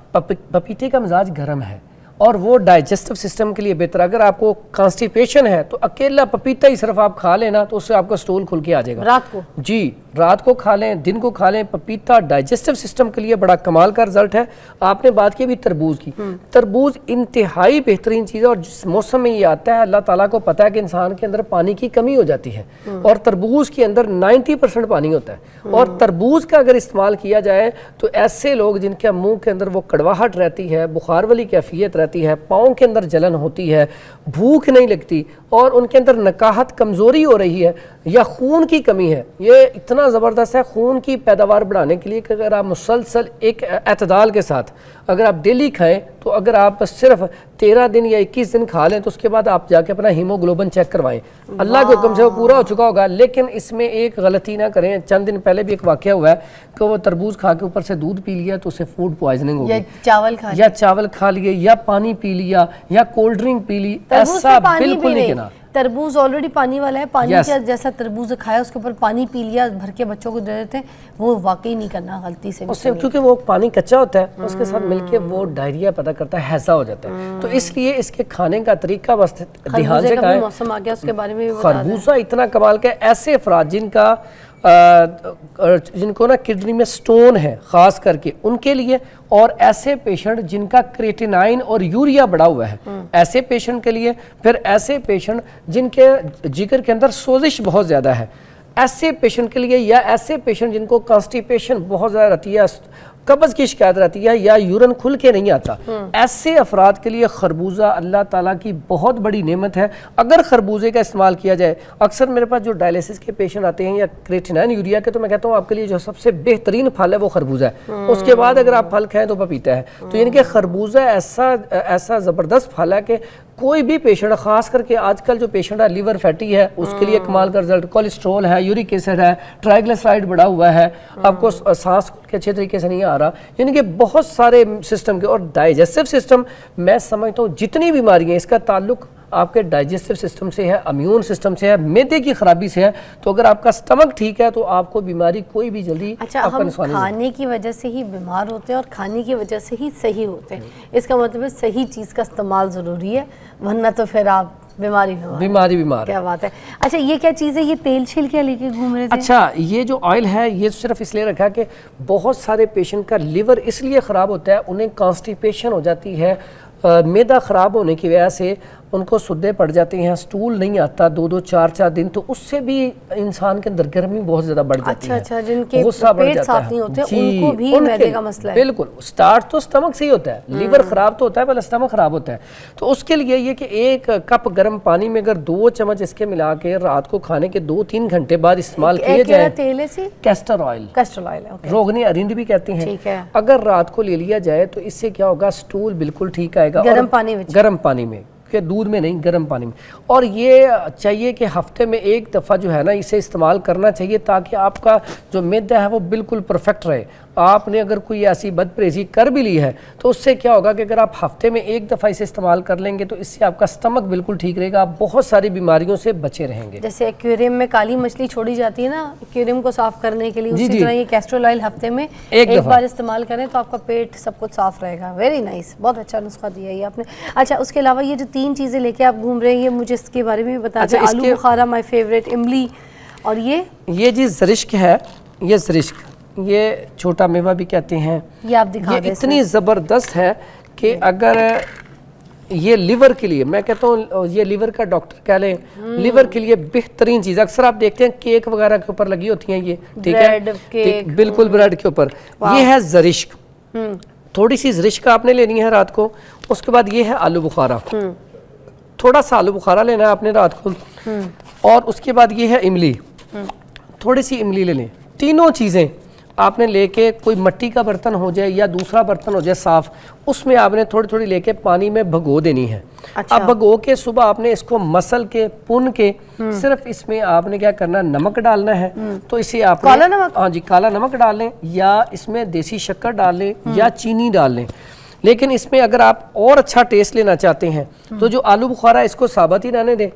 पपीते का मिजाज गर्म है और वो डाइजेस्टिव सिस्टम के लिए बेहतर। अगर आपको कॉन्स्टिपेशन है तो अकेला पपीता ही सिर्फ आप खा लेना तो उससे आपका स्टूल खुल के आ जाएगा। रात को जी, रात को खा लें, दिन को खा लें, पपीता डाइजेस्टिव सिस्टम के लिए बड़ा कमाल का रिजल्ट है। आपने बात की भी तरबूज की, तरबूज इंतहाई बेहतरीन चीज़ है और जिस मौसम में ये आता है अल्लाह ताला को पता है कि इंसान के अंदर पानी की कमी हो जाती है और तरबूज के अंदर 90% पानी होता है। और तरबूज का अगर इस्तेमाल किया जाए तो ऐसे लोग जिनके मुंह के अंदर वो कड़वाहट रहती है, बुखार वाली कैफियत रहती है, पाँव के अंदर जलन होती है, भूख नहीं लगती और उनके अंदर नकाहत कमज़ोरी हो रही है या खून की कमी है, ये इतना ज़बरदस्त है खून की पैदावार बढ़ाने के लिए कि अगर आप मुसलसल एक एतदाल के साथ अगर आप डेली खाएं तो अगर आप सिर्फ 13 दिन या 21 दिन खा लें तो उसके बाद आप जाके अपना हीमोग्लोबिन चेक करवाएं, अल्लाह के हुक्म से वो पूरा हो चुका होगा। लेकिन इसमें एक गलती ना करें, चंद दिन पहले भी एक वाक़या हुआ है कि वो तरबूज खा के ऊपर से दूध पी लिया तो उसे फूड पॉइजनिंग हो गई, या चावल खा लिए या पानी पी लिया या कोल्ड ड्रिंक पी ली, ऐसा बिल्कुल नहीं कहना। तरबूज ऑलरेडी पानी वाला है, पानी Yes. का जैसा तरबूज खाया उसके ऊपर पानी पी लिया भर के बच्चों को दे देते हैं, वो वाकई नहीं करना गलती से भी उससे सही है। क्योंकि वो पानी कच्चा होता है उसके साथ मिलके वो डायरिया पैदा करता है, हैजा हो जाता है। तो इसलिए इसके खाने का तरीका बस ध्यान खरबूजे से का भी खाएं। मौसम आ गया, उसके बारे में भी बता दें। खरबूजा इतना कमाल का है, ऐसे अफराद जिनको ना किडनी में स्टोन है खास करके उनके लिए, और ऐसे पेशेंट जिनका क्रिएटिनाइन और यूरिया बढ़ा हुआ है ऐसे पेशेंट के लिए, फिर ऐसे पेशेंट जिनके जिगर के अंदर सोजिश बहुत ज़्यादा है ऐसे पेशेंट के लिए, या ऐसे पेशेंट जिनको कॉन्स्टिपेशन बहुत ज़्यादा रहती है, कब्ज की शिकायत रहती है, या यूरन खुल के नहीं आता, ऐसे अफराद के लिए खरबूजा अल्लाह ताला की बहुत बड़ी नेमत है अगर खरबूजे का इस्तेमाल किया जाए। अक्सर मेरे पास जो डायलिसिस के पेशेंट आते हैं या क्रिएटिनाइन यूरिया के, तो मैं कहता हूँ आपके लिए जो सबसे बेहतरीन फल है वो खरबूजा है, उसके बाद अगर आप फल खाएं तो पपीता है। तो यानी कि खरबूजा ऐसा ज़बरदस्त फल है कि कोई भी पेशेंट, खास करके आजकल जो पेशेंट है लिवर फैटी है उसके लिए कमाल का रिजल्ट, कोलेस्ट्रॉल है, यूरिक एसिड है, ट्राइग्लिसराइड बढ़ा हुआ है, आपको सांस के अच्छे तरीके से नहीं आ रहा, यानी कि बहुत सारे सिस्टम के, और डाइजेस्टिव सिस्टम मैं समझता हूँ जितनी बीमारियाँ इसका ताल्लुक आपके डाइजेस्टिव सिस्टम से है, इम्यून सिस्टम से है, मैदे की खराबी से है। तो अगर आपका स्टमक ठीक है तो आपको बीमारी कोई भी जल्दी अच्छा, हम खाने की वजह से ही बीमार होते हैं और खाने की वजह से ही सही होते हैं, इसका मतलब है सही चीज़ का इस्तेमाल ज़रूरी है, वरना तो फिर आप बीमार। क्या बात है। अच्छा, ये क्या चीज़ है, ये तेल छिल के लेके घूम रहे थे? अच्छा, ये जो ऑयल है ये सिर्फ इसलिए रखा कि बहुत सारे पेशेंट का लिवर इसलिए ख़राब होता है, उन्हें कॉन्स्टिपेशन हो जाती है, मैदा ख़राब होने की वजह से उनको सुद्दे पड़ जाते हैं, स्टूल नहीं आता 2-2 4-4 दिन, तो उससे भी इंसान के अंदर गर्मी बहुत ज़्यादा बढ़ जाती है। अच्छा, जिनके पेट साफ नहीं होते उनको भी मैदे का मसला है। बिल्कुल, स्टार्ट तो स्टमक से ही होता है, लीवर ख़राब तो होता है, पहले स्टमक ख़राब होता है। तो उसके लिए ये कि 1 कप गर्म पानी में अगर 2 चम्मच इसके मिला के रात को खाने के 2-3 घंटे बाद इस्तेमाल किए जाए, कैस्टर ऑयल, रोगनी अरिंड भी कहते हैं, अगर रात को ले लिया जाए तो इससे क्या होगा, स्टूल बिल्कुल ठीक आएगा गर्म पानी में, के दूध में नहीं, गर्म पानी में। और ये चाहिए कि हफ्ते में 1 दफ़ा जो है ना इसे इस्तेमाल करना चाहिए, ताकि आपका जो मैदा है वो बिल्कुल परफेक्ट रहे। आपने अगर कोई ऐसी बदपरहेज़ी कर भी ली है तो उससे क्या होगा कि अगर आप हफ्ते में 1 दफ़ा इसे इस्तेमाल कर लेंगे तो इससे आपका स्टमक बिल्कुल ठीक रहेगा, आप बहुत सारी बीमारियों से बचे रहेंगे। जैसे एक्वेरियम में काली मछली छोड़ी जाती है ना एक्वेरियम को साफ करने के लिए, उसी तरह ये कैस्टर ऑयल हफ्ते में एक बार इस्तेमाल करें तो आपका पेट सब कुछ साफ रहेगा। वेरी नाइस, बहुत अच्छा नुस्खा दिया है आपने। अच्छा, उसके अलावा ये जो 3 चीज़ें लेके आप घूम रहे हैं, ये मुझे इसके बारे में भी बता दें। आलू बुखारा माय फेवरेट, इमली, और ये जी ज़रिश्क है, ये ज़रिश्क, ये छोटा मेवा भी कहते हैं, ये आप दिखा दें। इतनी ज़बरदस्त है कि अगर ये लिवर के लिए, मैं कहता हूँ ये लिवर का डॉक्टर कह लें, लिवर के लिए बेहतरीन चीज़। अक्सर आप देखते हैं केक वगैरह के ऊपर लगी होती हैं ये, ठीक है, बिल्कुल ब्रेड के ऊपर, ये है ज़रिश्क। थोड़ी सी ज़रिश्क आपने लेनी है रात को, उसके बाद ये है आलू बुखारा, थोड़ा सा आलू बुखारा लेना है आपने रात को, और उसके बाद ये है इमली, थोड़ी सी इमली ले लें। तीनों चीज़ें आपने लेके, कोई मिट्टी का बर्तन हो जाए या दूसरा बर्तन हो जाए साफ, उसमें आपने थोड़ी थोड़ी लेके पानी में भगो देनी है। अच्छा। अब भगो के सुबह आपने इसको मसल के पुन के, सिर्फ इसमें आपने क्या करना है, नमक डालना है। तो इसे आप काला नमक, हाँ जी, काला नमक डाल लें, या इसमें देसी शक्कर डाल लें, या चीनी डाल लें। लेकिन इसमें अगर आप और अच्छा टेस्ट लेना चाहते हैं तो जो आलू बुखारा है इसको साबुत ही रहने दें,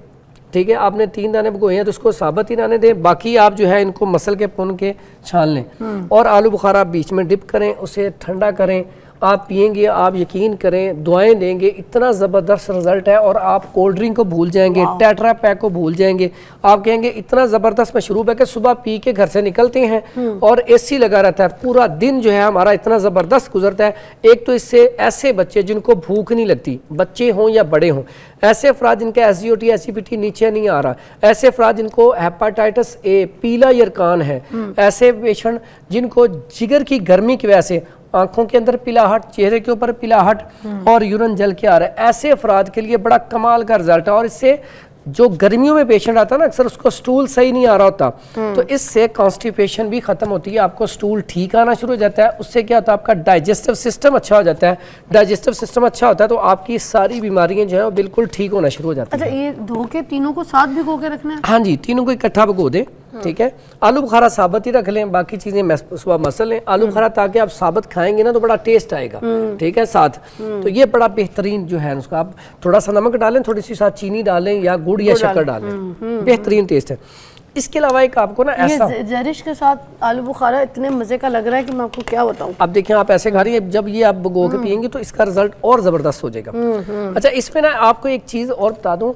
ठीक है, आपने 3 दाने भगोए हैं तो इसको साबुत ही रहने दें, बाकी आप जो है इनको मसल के पुन के छान लें, और आलू बुखारा बीच में डिप करें, उसे ठंडा करें, आप पिएंगे, आप यकीन करें दुआएं देंगे, इतना ज़बरदस्त रिजल्ट है। और आप कोल्ड ड्रिंक को भूल जाएंगे, टेट्रा पैक को भूल जाएंगे, आप कहेंगे इतना ज़बरदस्त मशरूब है कि सुबह पी के घर से निकलते हैं और एसी लगा रहता है, पूरा दिन जो है हमारा इतना ज़बरदस्त गुजरता है। एक तो इससे ऐसे बच्चे जिनको भूख नहीं लगती, बच्चे हों या बड़े हों, ऐसे अफराद जिनका SGOT एसिडिटी नीचे नहीं आ रहा, ऐसे अफराद जिनको हेपाटाइटिस A, पीला यरकान है, ऐसे पेशेंट जिनको जिगर की गर्मी की वजह से आंखों के अंदर पिलाहट, चेहरे के ऊपर पिलाहट और यूरिन जल के आ रहा है, ऐसे अफराद के लिए बड़ा कमाल का रिजल्ट है। और इससे जो गर्मियों में पेशेंट आता है ना, अक्सर उसको स्टूल सही नहीं आ रहा होता, तो इससे कॉन्स्टिपेशन भी खत्म होती है, आपको स्टूल ठीक आना शुरू हो जाता है। उससे क्या होता है, आपका डाइजेस्टिव सिस्टम अच्छा हो जाता है। डाइजेस्टिव सिस्टम अच्छा होता है तो आपकी सारी बीमारियां जो है वो बिल्कुल ठीक होना शुरू हो जाती है। अच्छा, ये धो के तीनों को साथ भिगो के रखना है? हाँ जी, तीनों को इकट्ठा भिगो दे, ठीक है। आलू बुखारा साबुत ही रख लें, बाकी चीज़ें सुबह मसल लें। आलू बुखारा ताकि आप साबुत खाएंगे ना तो बड़ा टेस्ट आएगा, ठीक है साथ। तो ये बड़ा बेहतरीन जो है उसका, आप थोड़ा सा नमक डालें, थोड़ी सी साथ चीनी डालें या गुड़ या शक्कर डालें, बेहतरीन टेस्ट है। इसके अलावा एक आपको ना ऐसा ज़रिश के साथ आलू बुखारा इतने मज़े का लग रहा है कि मैं आपको क्या बताऊं। अब देखें आप ऐसे खा रही हैं, जब ये आप भिगो के पियेंगे तो इसका रिजल्ट और ज़बरदस्त हो जाएगा। अच्छा, इसमें ना आपको एक चीज़ और बता दूं,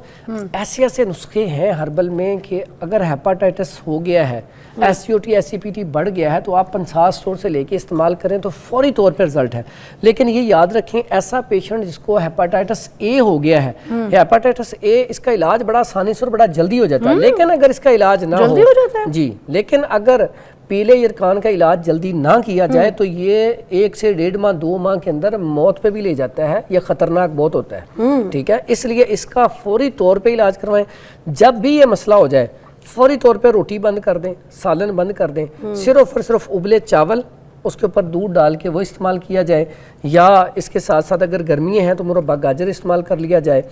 ऐसे ऐसे नुस्खे हैं हर्बल में कि अगर हेपाटाइटिस हो गया है, SCOT SCPT बढ़ गया है, तो आप 50 स्टोर से लेके इस्तेमाल करें तो फौरी तौर पर रिजल्ट है। लेकिन ये याद रखें, ऐसा पेशेंट जिसको हेपाटाइटिस A हो गया है, हेपाटाइटिस A, इसका इलाज बड़ा आसानी से और बड़ा जल्दी हो जाता है। लेकिन अगर इसका इलाज ना जल्दी हो जाता है जी, लेकिन अगर पीले यरकान का इलाज जल्दी ना किया जाए तो ये 1 से 1.5 माह 2 माह के अंदर मौत पे भी ले जाता है। ये खतरनाक बहुत होता है, ठीक है। इसलिए इसका फौरी तौर पे इलाज करवाएं। जब भी ये मसला हो जाए फौरी तौर पे रोटी बंद कर दें, सालन बंद कर दें, सिर्फ और सिर्फ उबले चावल, उसके ऊपर दूध डाल के वो इस्तेमाल किया जाए, या इसके साथ साथ अगर गर्मियाँ हैं तो मुरब्बा गाजर इस्तेमाल कर लिया जाए,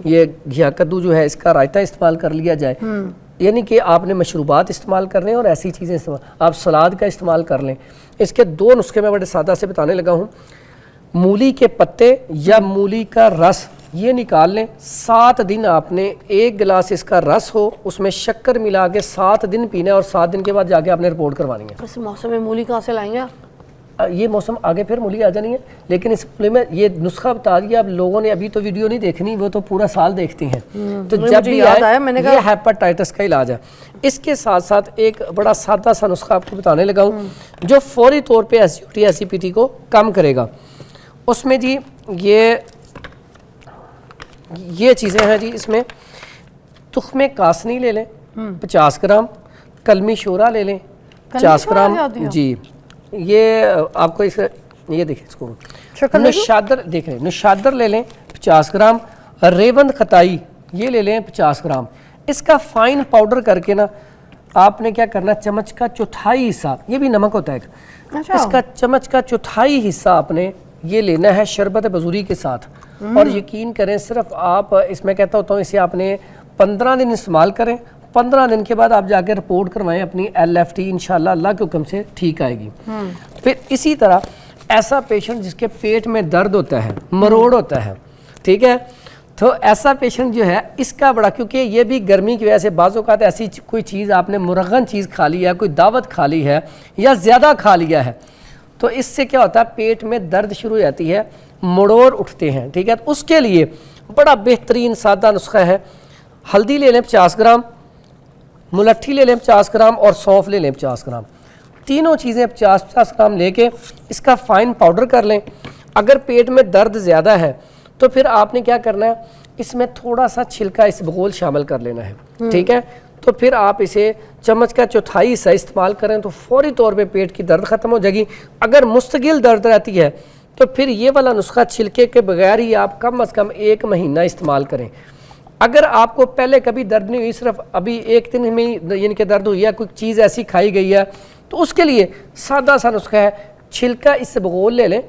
ये घिया कद्दू जो है इसका रायता इस्तेमाल कर लिया जाए। यानी कि आपने मशरूबात इस्तेमाल करने हैं और ऐसी चीज़ें इस्तेमाल, आप सलाद का इस्तेमाल कर लें। इसके 2 नुस्खे मैं बड़े सादा से बताने लगा हूँ। मूली के पत्ते या मूली का रस ये निकाल लें, 7 दिन आपने 1 गिलास इसका रस हो उसमें शक्कर मिला के 7 दिन पीना है और 7 दिन के बाद जाके आपने रिपोर्ट करवानी है। इस मौसम में मूली कहाँ से लाएंगे? ये मौसम आगे फिर मूली आ जानी है, लेकिन इस मूली में ये नुस्खा बता दिया। अब लोगों ने अभी तो वीडियो नहीं देखनी, वो तो पूरा साल देखती हैं। तो जब भी आए ये हेपेटाइटिस का इलाज है। इसके साथ साथ एक बड़ा सादा सा नुस्खा आपको बताने लगा हूँ जो फौरी तौर पे SCOT SCPT को कम करेगा। उसमें जी ये चीज़ें हैं जी, इसमें तुख्मे कासनी ले लें 50 ग्राम, कलमी शोरा ले लें 50 ग्राम जी। ये आपको इस ये देखिए, इसको नुशादर देख रहे हैं, नुशादर ले लें 50 ग्राम, रेवंद खताई ये ले लें 50 ग्राम। इसका फाइन पाउडर करके ना आपने क्या करना, चम्मच का चौथाई हिस्सा, ये भी नमक होता है एक, इसका चम्मच का चौथाई हिस्सा आपने ये लेना है शरबत बजूरी के साथ। और यकीन करें, सिर्फ आप इसमें कहता होता हूँ इसे आपने 15 दिन इस्तेमाल करें, 15 दिन के बाद आप जाकर रिपोर्ट करवाएं अपनी LFT, इंशाल्लाह अल्लाह के हुक्म से ठीक आएगी। फिर इसी तरह ऐसा पेशेंट जिसके पेट में दर्द होता है, मरोड़ होता है, ठीक है, तो ऐसा पेशेंट जो है इसका बड़ा, क्योंकि ये भी गर्मी की वजह से बाज़ औक़ात ऐसी कोई चीज़ आपने मुरगन चीज़ खा ली है, कोई दावत खा ली है या ज़्यादा खा लिया है, तो इससे क्या होता है, पेट में दर्द शुरू हो जाती है, मरोड़ उठते हैं, ठीक है। तो उसके लिए बड़ा बेहतरीन सादा नुस्खा है। हल्दी ले लें 50 ग्राम, मुलट्ठी ले लें 50 ग्राम और सौंफ ले लें 50 ग्राम। तीनों चीज़ें 50-50 ग्राम लेके इसका फाइन पाउडर कर लें। अगर पेट में दर्द ज़्यादा है तो फिर आपने क्या करना है, इसमें थोड़ा सा छिलका इसबगोल शामिल कर लेना है, ठीक है। तो फिर आप इसे चम्मच का चौथाई हिस्सा इस्तेमाल करें तो फौरी तौर पे पेट की दर्द ख़त्म हो जाएगी। अगर मुस्तकिल दर्द रहती है तो फिर ये वाला नुस्खा छिलके के बगैर ही आप कम से कम 1 महीना इस्तेमाल करें। अगर आपको पहले कभी दर्द नहीं हुई, सिर्फ अभी 1 दिन में यानी कि दर्द हुई है, कोई चीज़ ऐसी खाई गई है, तो उसके लिए सादा सा नुस्खा है, छिलका इसबगोल ले लें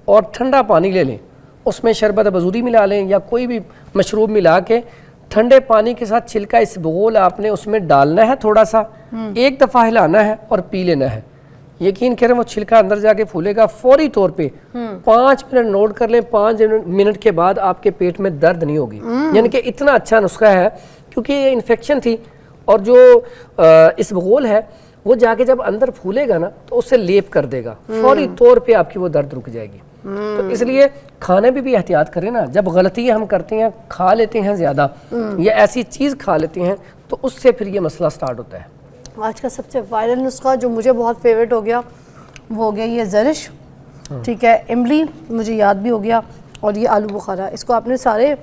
और ठंडा पानी ले लें, उसमें शरबत बजूरी मिला लें या कोई भी मशरूब मिला के ठंडे पानी के साथ छिलका इसबगोल आपने उसमें डालना है, थोड़ा सा 1 दफ़ा हिलाना है और पी लेना है। यकीन करें वो छिलका अंदर जाके फूलेगा फौरी तौर पे। 5 मिनट नोट कर लें, 5 मिनट के बाद आपके पेट में दर्द नहीं होगी। यानी कि इतना अच्छा नुस्खा है, क्योंकि ये इन्फेक्शन थी और जो इसबगोल है वो जाके जब अंदर फूलेगा ना तो उससे लेप कर देगा, फौरी तौर पे आपकी वो दर्द रुक जाएगी। तो इसलिए खाने में भी एहतियात करें ना, जब गलतियाँ हम करते हैं, खा लेते हैं ज़्यादा या ऐसी चीज़ खा लेते हैं तो उससे फिर ये मसला स्टार्ट होता है। आज का सबसे वायरल नुस्खा जो मुझे बहुत फेवरेट हो गया वो हो गया ये ज़रिश, ठीक है, इमली मुझे याद भी हो गया, और ये आलू बुखारा। इसको आपने सारे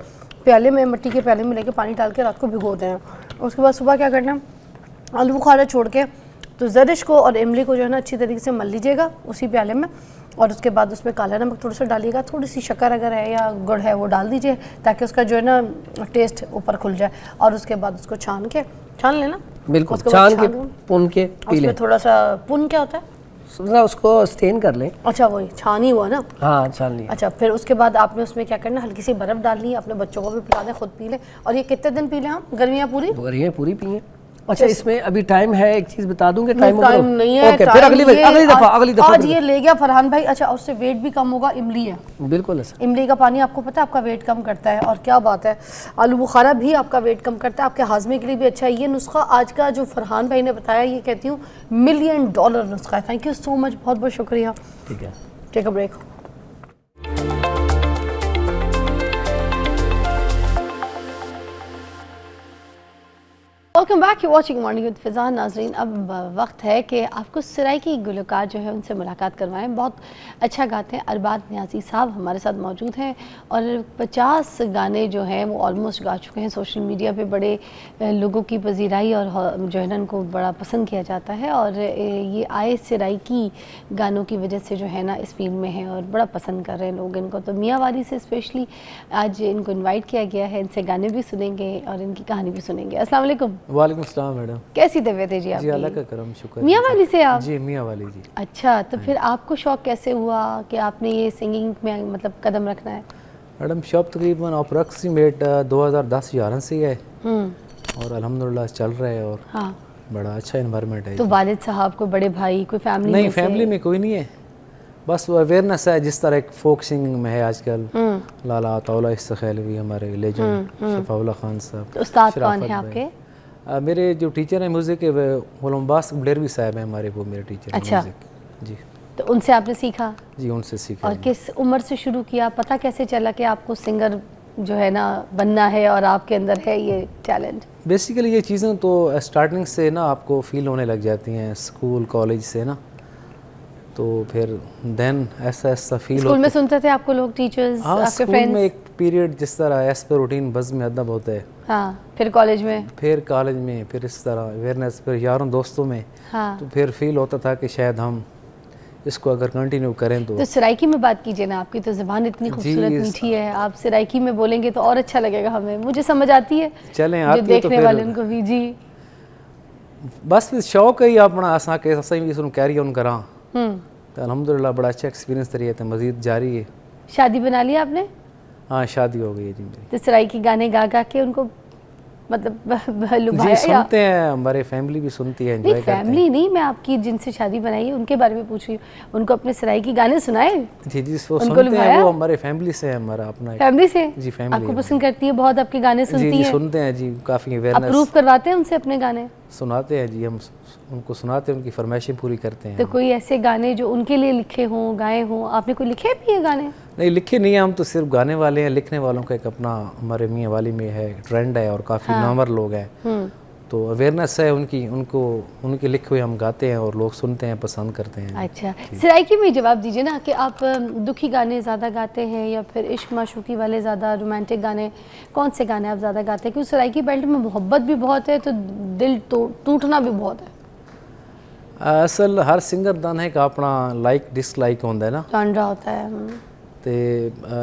प्याले में, मिट्टी के प्याले में लेके पानी डाल के रात को भिगो दें। उसके बाद सुबह क्या करना, आलू बुखारा छोड़ के तो ज़रिश को और इमली को जो है ना अच्छी तरीके से मल लीजिएगा उसी प्याले में, और उसके बाद उसमें काला नमक थोड़ा सा डालिएगा, थोड़ी सी शक्कर अगर है या गुड़ है वो डाल दीजिए ताकि उसका जो है ना टेस्ट ऊपर खुल जाए। और उसके बाद उसको छान लेना, बिल्कुल छान के पुन के पी लें। थोड़ा सा पुन क्या होता है, उसको स्टेन कर लें। अच्छा, वही छानी हुआ ना, हाँ छान लिया। अच्छा, फिर उसके बाद आपने उसमें क्या करना, हल्की सी बर्फ़ डालनी है, अपने बच्चों को भी पिला दें, खुद पी लें। और ये कितने दिन पी लें हम, गर्मियाँ पूरी? गर्मियाँ पूरी पिए। अच्छा, इसमें अभी टाइम है, एक चीज बता दूं कि टाइम नहीं है। ओके, फिर अगली दफा आज ये ले गया फरहान भाई। अच्छा, उससे वेट भी कम होगा। इमली है, बिल्कुल ऐसा। इमली का पानी आपको पता है आपका वेट कम करता है, और क्या बात है, आलू बुखारा भी आपका वेट कम करता है, आपके हाजमे के लिए भी अच्छा है। ये नुस्खा आज का जो फरहान भाई ने बताया, ये कहती हूँ $1 मिलियन नुस्खा है। थैंक यू सो मच, बहुत बहुत शुक्रिया। ठीक है, take a break. Welcome back, you watching morning with Fiza. नाजरीन, अब वक्त है कि आपको सराइकी गुलकार जो है उनसे मुलाकात करवाएं। बहुत अच्छा गाते हैं। अरबाज नियाज़ी साहब हमारे साथ मौजूद हैं और 50 गाने जो हैं वो ऑलमोस्ट गा चुके हैं। सोशल मीडिया पे बड़े लोगों की पजीराई और जो है ना उनको बड़ा पसंद किया जाता है, और ये आए सराइकी गानों की वजह से जो है ना इस फील्ड में है और बड़ा पसंद कर रहे हैं लोग इनको। तो मियाँ वाली से स्पेशली आज इनको इन्वाइट किया गया है। इनसे गाने भी सुनेंगे और इनकी कहानी भी सुनेंगे। अस्सलाम वालेकुम। वालेकुम सलाम मैडम। कैसी तबीयत है जी आपकी? जी अल्लाह का करम, शुक्र। मियाँ वाली से आप? जी मियाँ वाली जी। अच्छा, तो फिर आपको शौक कैसे हुआ कि आपने ये सिंगिंग में मतलब कदम रखना है? मैडम शौक तकरीबन अप्रॉक्सीमेट 2010-11 से है और अल्हम्दुलिल्लाह चल रहा है और हाँ, बड़ा अच्छा इन्वायरमेंट है। तो वालिद साहब, कोई बड़े भाई, कोई फैमिली नहीं, में से? फैमिली में कोई नहीं है, बस वो अवेयरनेस है जिस तरह एक फोक सिंगिंग में है आजकल। लाला अताउल्ला इस्तखैलवी हमारे लेजेंड, शफाउल्लाह खान साहब। तो उस्ताद कौन शराफत है भाई। आपके? मेरे जो टीचर हैं म्यूज़िक के, गुलाम अब्बास बलेरवी साहब हैं हमारे, वो मेरे टीचर हैं अच्छा। म्यूज़िक। जी तो उनसे आपने सीखा? जी, उनसे सीखा। और किस उम्र से शुरू किया? पता कैसे चला कि आपको सिंगर जो है ना बनना है और आपके अंदर है ये टैलेंट? बेसिकली ये चीज़ें तो स्टार्टिंग से ना आपको फील होने लग जाती हैं, स्कूल कॉलेज से ना, तो फिर देन ऐसा ऐसा फील स्कूल में सुनते थे आपको लोग, टीचर्स, हाँ, आपके स्कूल फ्रेंड्स? में एक पीरियड जिस तरह एज पर रूटीन बज़ में अदब होता है, हाँ, फिर कॉलेज में? फिर कॉलेज में, फिर इस तरह अवेयरनेस, फिर यारों दोस्तों में, हाँ। तो फिर फील होता था कि शायद हम इसको अगर कंटिन्यू करें तो। तो सराइकी में बात कीजिए ना, आपकी तो ज़बान इतनी खूबसूरत मीठी है, आप सराइकी में बोलेंगे तो और अच्छा लगेगा हमें। मुझे समझ आती है, चलें जो आती है तो देखने फिर वाले को भी। जी बस फिर शौक ही अपना असा के सही भी सुन कैरी ऑन करा, तो अल्हम्दुलिल्लाह बड़ा अच्छा एक्सपीरियंस रही है, मज़ीद जारी है। शादी बना लिया आपने? हाँ, शादी हो गई है जी मेरी। तो सराइकी गाने गा गा के उनको मतलब जी लुभाया या? सुनते हैं, हमारे फैमिली भी सुनती है, नहीं, एंजॉय करते हैं। फैमिली नहीं, मैं आपकी जिनसे शादी बनाई है उनके बारे में पूछ रही हूँ। उनको अपने सराइकी गाने सुनाए? जी जी, वो उनको सुनते हैं, लुभाया? वो हमारे फैमिली से है, हमारा अपना फैमिली से? जी, फैमिली आपको है पसंद करती है बहुत, आपके गाने जी सुनती जी, है? सुनते हैं जी, काफ़ी अवेयरनेस अप्रूव करवाते हैं उनसे अपने गाने? सुनाते हैं जी, हम उनको सुनाते हैं, उनकी फरमाइशें पूरी करते हैं। तो कोई ऐसे गाने जो उनके लिए लिखे हों, गाए हों, आपने कोई लिखे भी है गाने? नहीं, लिखे नहीं है, हम तो सिर्फ गाने वाले हैं। लिखने वालों का एक अपना हमारे मियाँ वाली में है, ट्रेंड है, और काफ़ी नामवर लोग हैं, तो अवेयरनेस है उनकी, उनको उनके लिखे हुए हम गाते हैं और लोग सुनते हैं, पसंद करते हैं। अच्छा, सराइकी में जवाब दीजिए ना कि आप दुखी गाने ज़्यादा गाते हैं या फिर इश्क माशूकी वाले ज़्यादा, रोमांटिक गाने, कौन से गाने आप ज़्यादा गाते हैं? क्योंकि सराइकी बेल्ट में मोहब्बत भी बहुत है, तो दिल टूटना भी बहुत है। असल हर सिंगर दा है का अपना लाइक डिसलाइक होता है ना, टॉन्ड्रा होता है। तो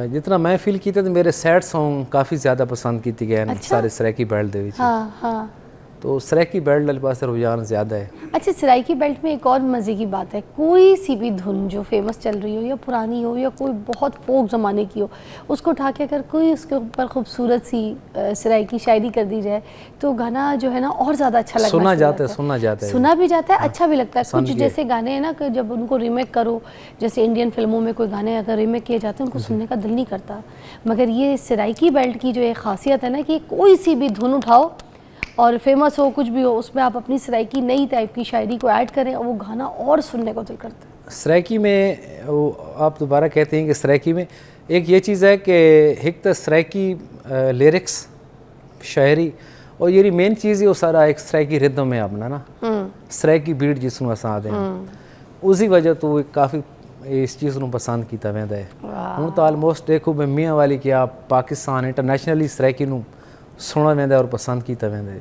जितना मैं फील किया तो मेरे सैड सॉन्ग काफ़ी ज़्यादा पसंद किए गए हैं सारे सराइकी बेल्ट दे विच। हाँ हाँ, तो सराइकी बेल्ट वाले पास रुझान ज़्यादा है। अच्छा, सराइकी बेल्ट में एक और मज़े की बात है, कोई सी भी धुन जो फेमस चल रही हो या पुरानी हो या कोई बहुत फोक ज़माने की हो, उसको उठा के अगर कोई उसके ऊपर खूबसूरत सी सराइकी शायरी कर दी जाए तो गाना जो है ना और ज़्यादा अच्छा लगना सुना शुरू जाता होता है, सुना जाता है, सुना भी जाता है, अच्छा भी लगता है। कुछ पसंद जैसे गाने हैं ना कि जब उनको रीमेक करो, जैसे इंडियन फिल्मों में कोई गाने अगर रीमेक किए जाते हैं उनको सुनने का दिल नहीं करता, मगर ये सराइकी बेल्ट की जो एक खासियत है ना कि कोई सी भी धुन उठाओ और फेमस हो, कुछ भी हो, उसमें आप अपनी सराइकी नई टाइप की शायरी को ऐड करें और वो गाना और सुनने को दिल करता है। सराइकी में वो आप दोबारा कहते हैं कि सराइकी में एक ये चीज़ है कि एक तो सराइकी लिरिक्स, शायरी, और ये मेन चीज़ है वो सारा एक सराइकी रिदम है अपना ना, सराइकी बीट जिसनों अस आते हैं, उसी वजह तो काफ़ी इस चीज़ को पसंद किया वैदा है। हूँ तो आलमोस्ट देखो मैं मियाँ वाली कि आप पाकिस्तान इंटरनेशनली सराइकी नू सुना वैदा और पसंद किया वैदा है।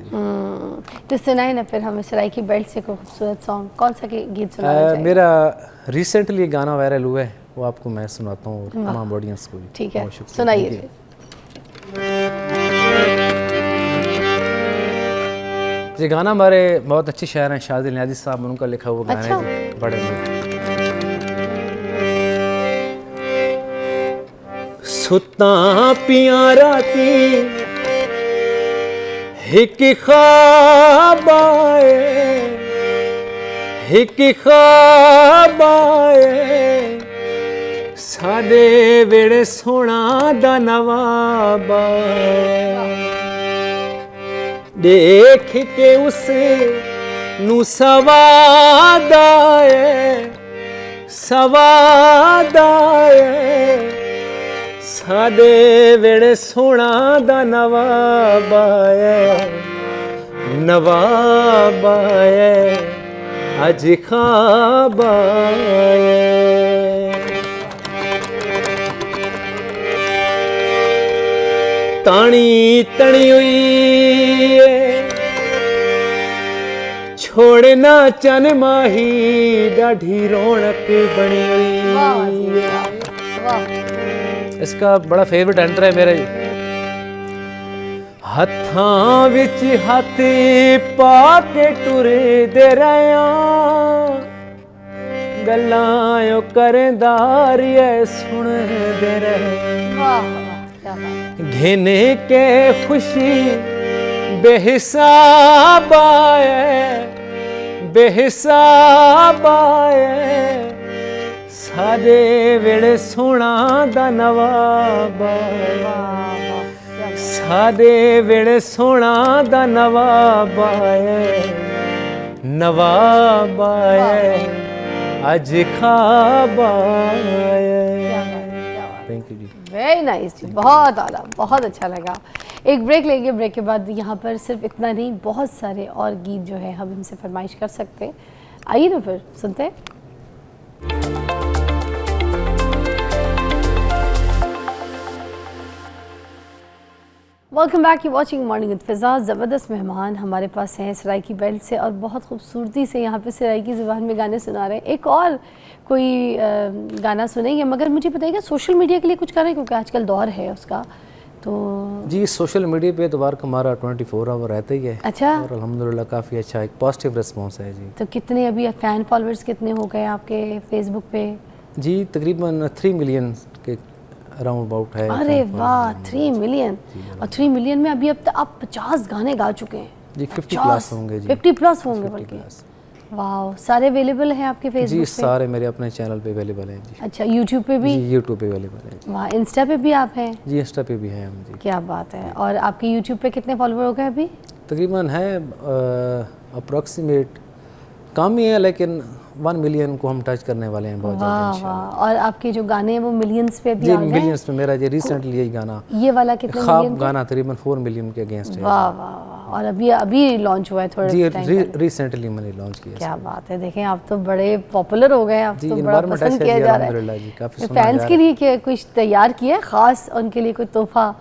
तो सुनाए ना फिर हमें सराइकी बेल्ट से कोई खूबसूरत सॉन्ग, कौन सा गीत सुनाना चाहिए? मेरा रिसेंटली गाना वायरल हुआ है, वो आपको मैं सुनाता हूँ और तमाम ऑडियंस को भी। ठीक है, बहुत शुक्रिया। सुनाइए। ये गाना हमारे बहुत अच्छे शायर हैं शादिल नियाज़ी साहब, उनका लिखा हुआ गाना अच्छा। है जी, बड़े सुता पिया राती हिक ख्वाब आए, हिक ख्वाब आए, साडे वेड़े सोना दा नवाब आए। देख के उस नू सवाद आए, सवाद आए, साडे वेड़े सोना दा नवाब आए, नवाब आए, अज ख्वाब आए। तानी तणी हुई छोड़ना चन माही, डाढ़ी रौनक बनी हुई। इसका बड़ा फेवरेट एंटर है मेरा। हत्थां विच हथ पा के टुरे दे रहा, गल्लां करदार सुन दे रहे। घेने के खुशी बेहिसाब आए, बेहिसाब आए, सारे वेड़े सोना दा नवाब आए, सारे वेड़े सोना दा नवाब आए, नवाब आए, अज ख्वाब आए। थैंक यू जी। वेरी नाइस जी, बहुत आला, बहुत अच्छा लगा। एक ब्रेक लेंगे, ब्रेक के बाद यहाँ पर सिर्फ इतना नहीं, बहुत सारे और गीत जो है हम इनसे फरमाइश कर सकते हैं। आइए ना फिर सुनते हैं। Welcome back, you watching morning with Fiza. ज़बरदस्त मेहमान हमारे पास हैं सराइकी बेल्ट से और बहुत खूबसूरती से यहाँ पे सराइकी ज़ुबान में गाने सुना रहे हैं। एक और कोई गाना सुनेंगे, मगर मुझे बताइएगा सोशल मीडिया के लिए कुछ कर रहे हैं क्योंकि आजकल दौर है उसका, तो जी सोशल मीडिया पे एतबार का हमारा 24 आवर रहता ही है। अच्छा, और अल्हम्दुलिल्लाह काफ़ी अच्छा एक पॉजिटिव रिस्पॉन्स है जी। तो कितने अभी फ़ैन फॉलोअर्स कितने हो गए आपके फेसबुक पे? जी तकरीबन 3 मिलियन के अराउंड अबाउट है। अरे वाह, 3 मिलियन। और 3 मिलियन में अभी अब तक आप 50 गाने गा चुके हैं जी। 50 प्लस होंगे जी, 50 प्लस होंगे बल्कि। वाह, सारे अवेलेबल हैं आपके फेसबुक जी? पे? सारे मेरे अपने चैनल पे अवेलेबल हैं जी। अच्छा, यूट्यूब पे भी? जी यूट्यूब पे अवेलेबल है। वाह, इंस्टा पे भी आप हैं? जी इंस्टा पे भी हैं हम जी। क्या बात है। और आपके यूट्यूब पे कितने फॉलोअर हो गए अभी? तकरीबन है अप्रॉक्सीमेट कम ही है, लेकिन 1 मिलियन को हम टच करने वाले हैं बहुत जल्द वाह इंशाल्लाह। वाह। और आपके जो गाने हैं वो मिलियंस पे भी जी आ गए? मिलियंस में मेरा ये रिसेंटली यही गाना ये वाला कितने ख्वाब मिलियन? गाना तकरीबन 4 मिलियन के अगेंस्ट है। वाह वाह वाह। और अभी अभी लॉन्च हुआ है थोड़े जी टाइम पहले? रिसेंटली मैंने लॉन्च किया। क्या बात है, देखें आप तो बड़े पॉपुलर हो गए, आप जी, तो बड़ा environment पसंद ऐसा किया है, जा रहा अल्हम्दुलिल्लाह जी, है। काफ़ी सुना फैंस जा के लिए क्या कुछ तैयार किया है खास, उनके लिए कोई तोहफा?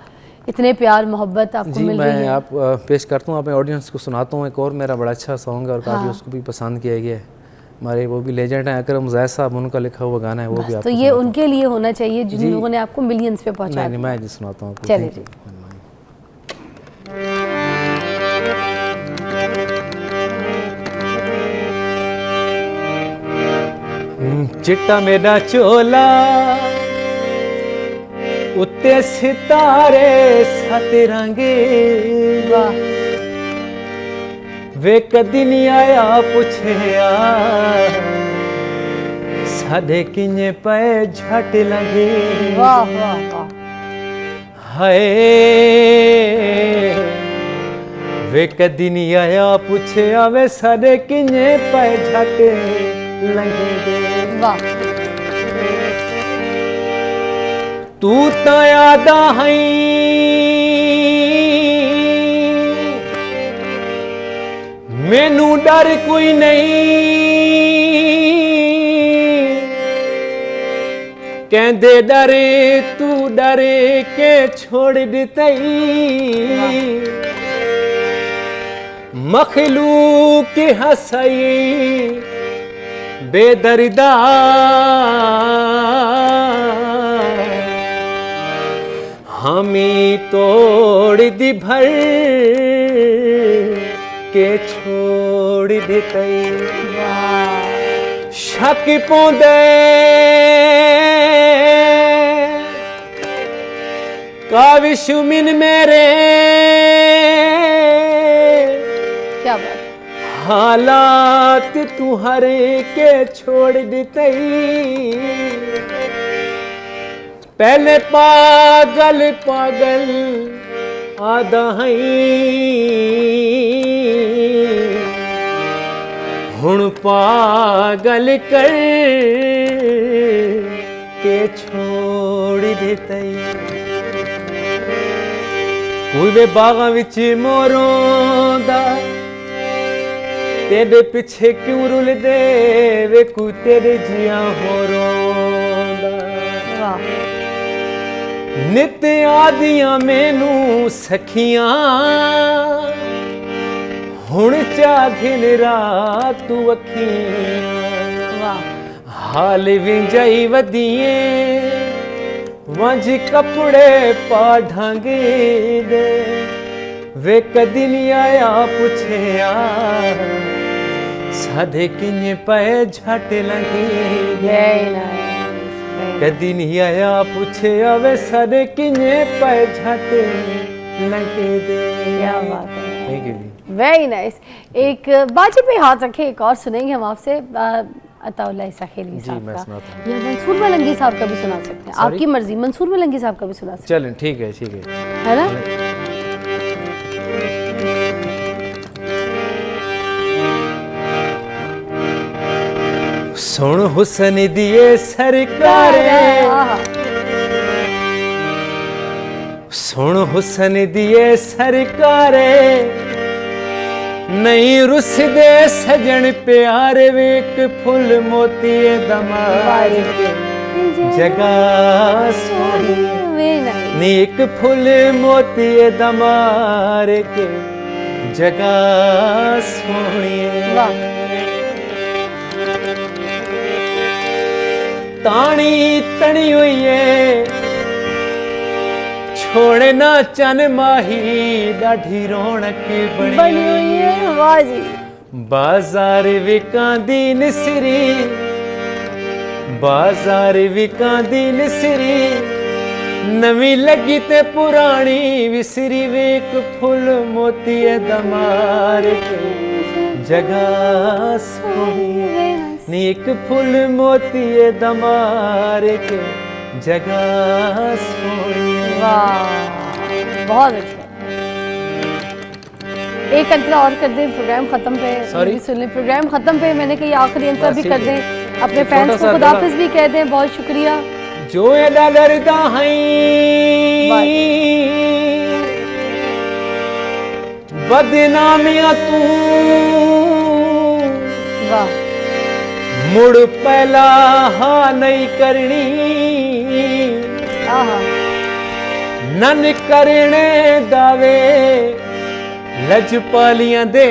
इतने प्यार मोहब्बत आपको जी मिल रही मैं है। आप पेश करता हूँ अपने ऑडियंस को, सुनाता हूँ। एक और मेरा बड़ा अच्छा सॉन्ग है और काफ़ी उसको भी पसंद किया गया है। हमारे वो भी लेजेंड हैं अकरम ज़ैद साहब, उनका लिखा हुआ गाना है, वो भी तो आपको ये उनके लिए होना चाहिए जिन जी। लोगों ने आपको मिलियंस पे पहुंचाया। नहीं मैं जी सुनाता हूँ आपको। चलिए Thank you. चिट्टा मेरा चोला उत्ते सितारे सतरंगे, वे कदी नहीं आया पुछया सादे किन्ने पे झट लगे। वाह वाह वाह। हाय वे कदी नहीं आया पुछया वे सादे किन्ने पे झट लगे। वाह। तू तो याद है मैनू डर कोई नहीं, कहंदे डरे तू डरे के छोड़ दितई, मखलूक हंसई बेदर्दा हमी तोड़ दी भर के छोड़ देतई। शक पौंदे काविश मिन मेरे हालात तुहरे के छोड़ देते, पहले पागल पागल आदा हुण पागल कर के छोड़ देते। कोई वे बागां विच मोरोंदा तेरे पिछे क्यों रुलदे वे, कोई तेरे जिया होरोंदा। नित आदियां मैनू सखियां हुण चाधिन रात तू अखियां। हाल विंजाई वदिए वंज कपड़े पा ढांगे दे, वे कदी नहीं आया पुछया साधे किन्ने पे झट लंघी गए। कदी नहीं आया पूछया वे सारे किन्ने पे झट लंघे दे। क्या बात है, थैंक यू। Very nice. एक बाजी पे हाथ रखे, एक और सुनेंगे हम आपसे अताउल्लाह ईसा खेली साहब का, या मंसूर मलंगी साहब का भी सुना सकते हैं, आपकी मर्जी। मंसूर मलंगी साहब का भी सुना सकते हैं, चलें ठीक है है ना। सुन हुसन दिए सरकारे, सुन हुसन दिए सरकारे, नहीं रुस दे सजन प्यारे, वेक फुल मोती दमार के जगह सोनी, नीक फुल मोती दमार के जगह सोनी। तानी तनी हुई है छोड़े ना चन माही, डाढ़ी रौनक बनी हुई है। वाह जी। बाजार विकांदी निसरी, बाजार विकांदी निसरी, नवी लगी ते पुरानी विसरी, वेक फुल मोती दमार के जगह सोनी, नीक फुल मोती दमार के जगह सोनी। वाह, बहुत अच्छा। एक अंतरा और कर दें, प्रोग्राम खत्म पे भी सुन लें। प्रोग्राम खत्म पे मैंने कही आखिरी अंतरा भी कर दें, अपने फैंस को खुदाफिज भी कह दें। बहुत शुक्रिया। जो एदा दर्दा हैं बदनामियां तू, वाह, मुड़ पहला हा नहीं करनी, नन करने दावे लजपालियां दे,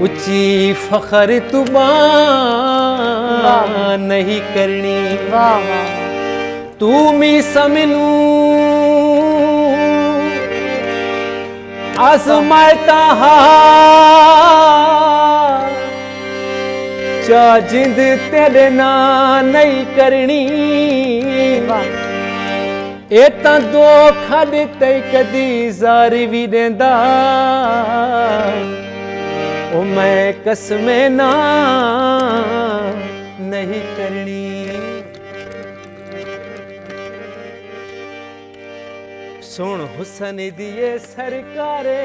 उच्ची फखर तुबान नहीं करनी। तू मी समनू आजमाता हा, चा जिंद तेरे ना नहीं करनी। ए तां धोखा दिते कदी जारी भी देंदा, ओ मैं कसमें ना नहीं करनी। सुन हुसन दिए सरकारे,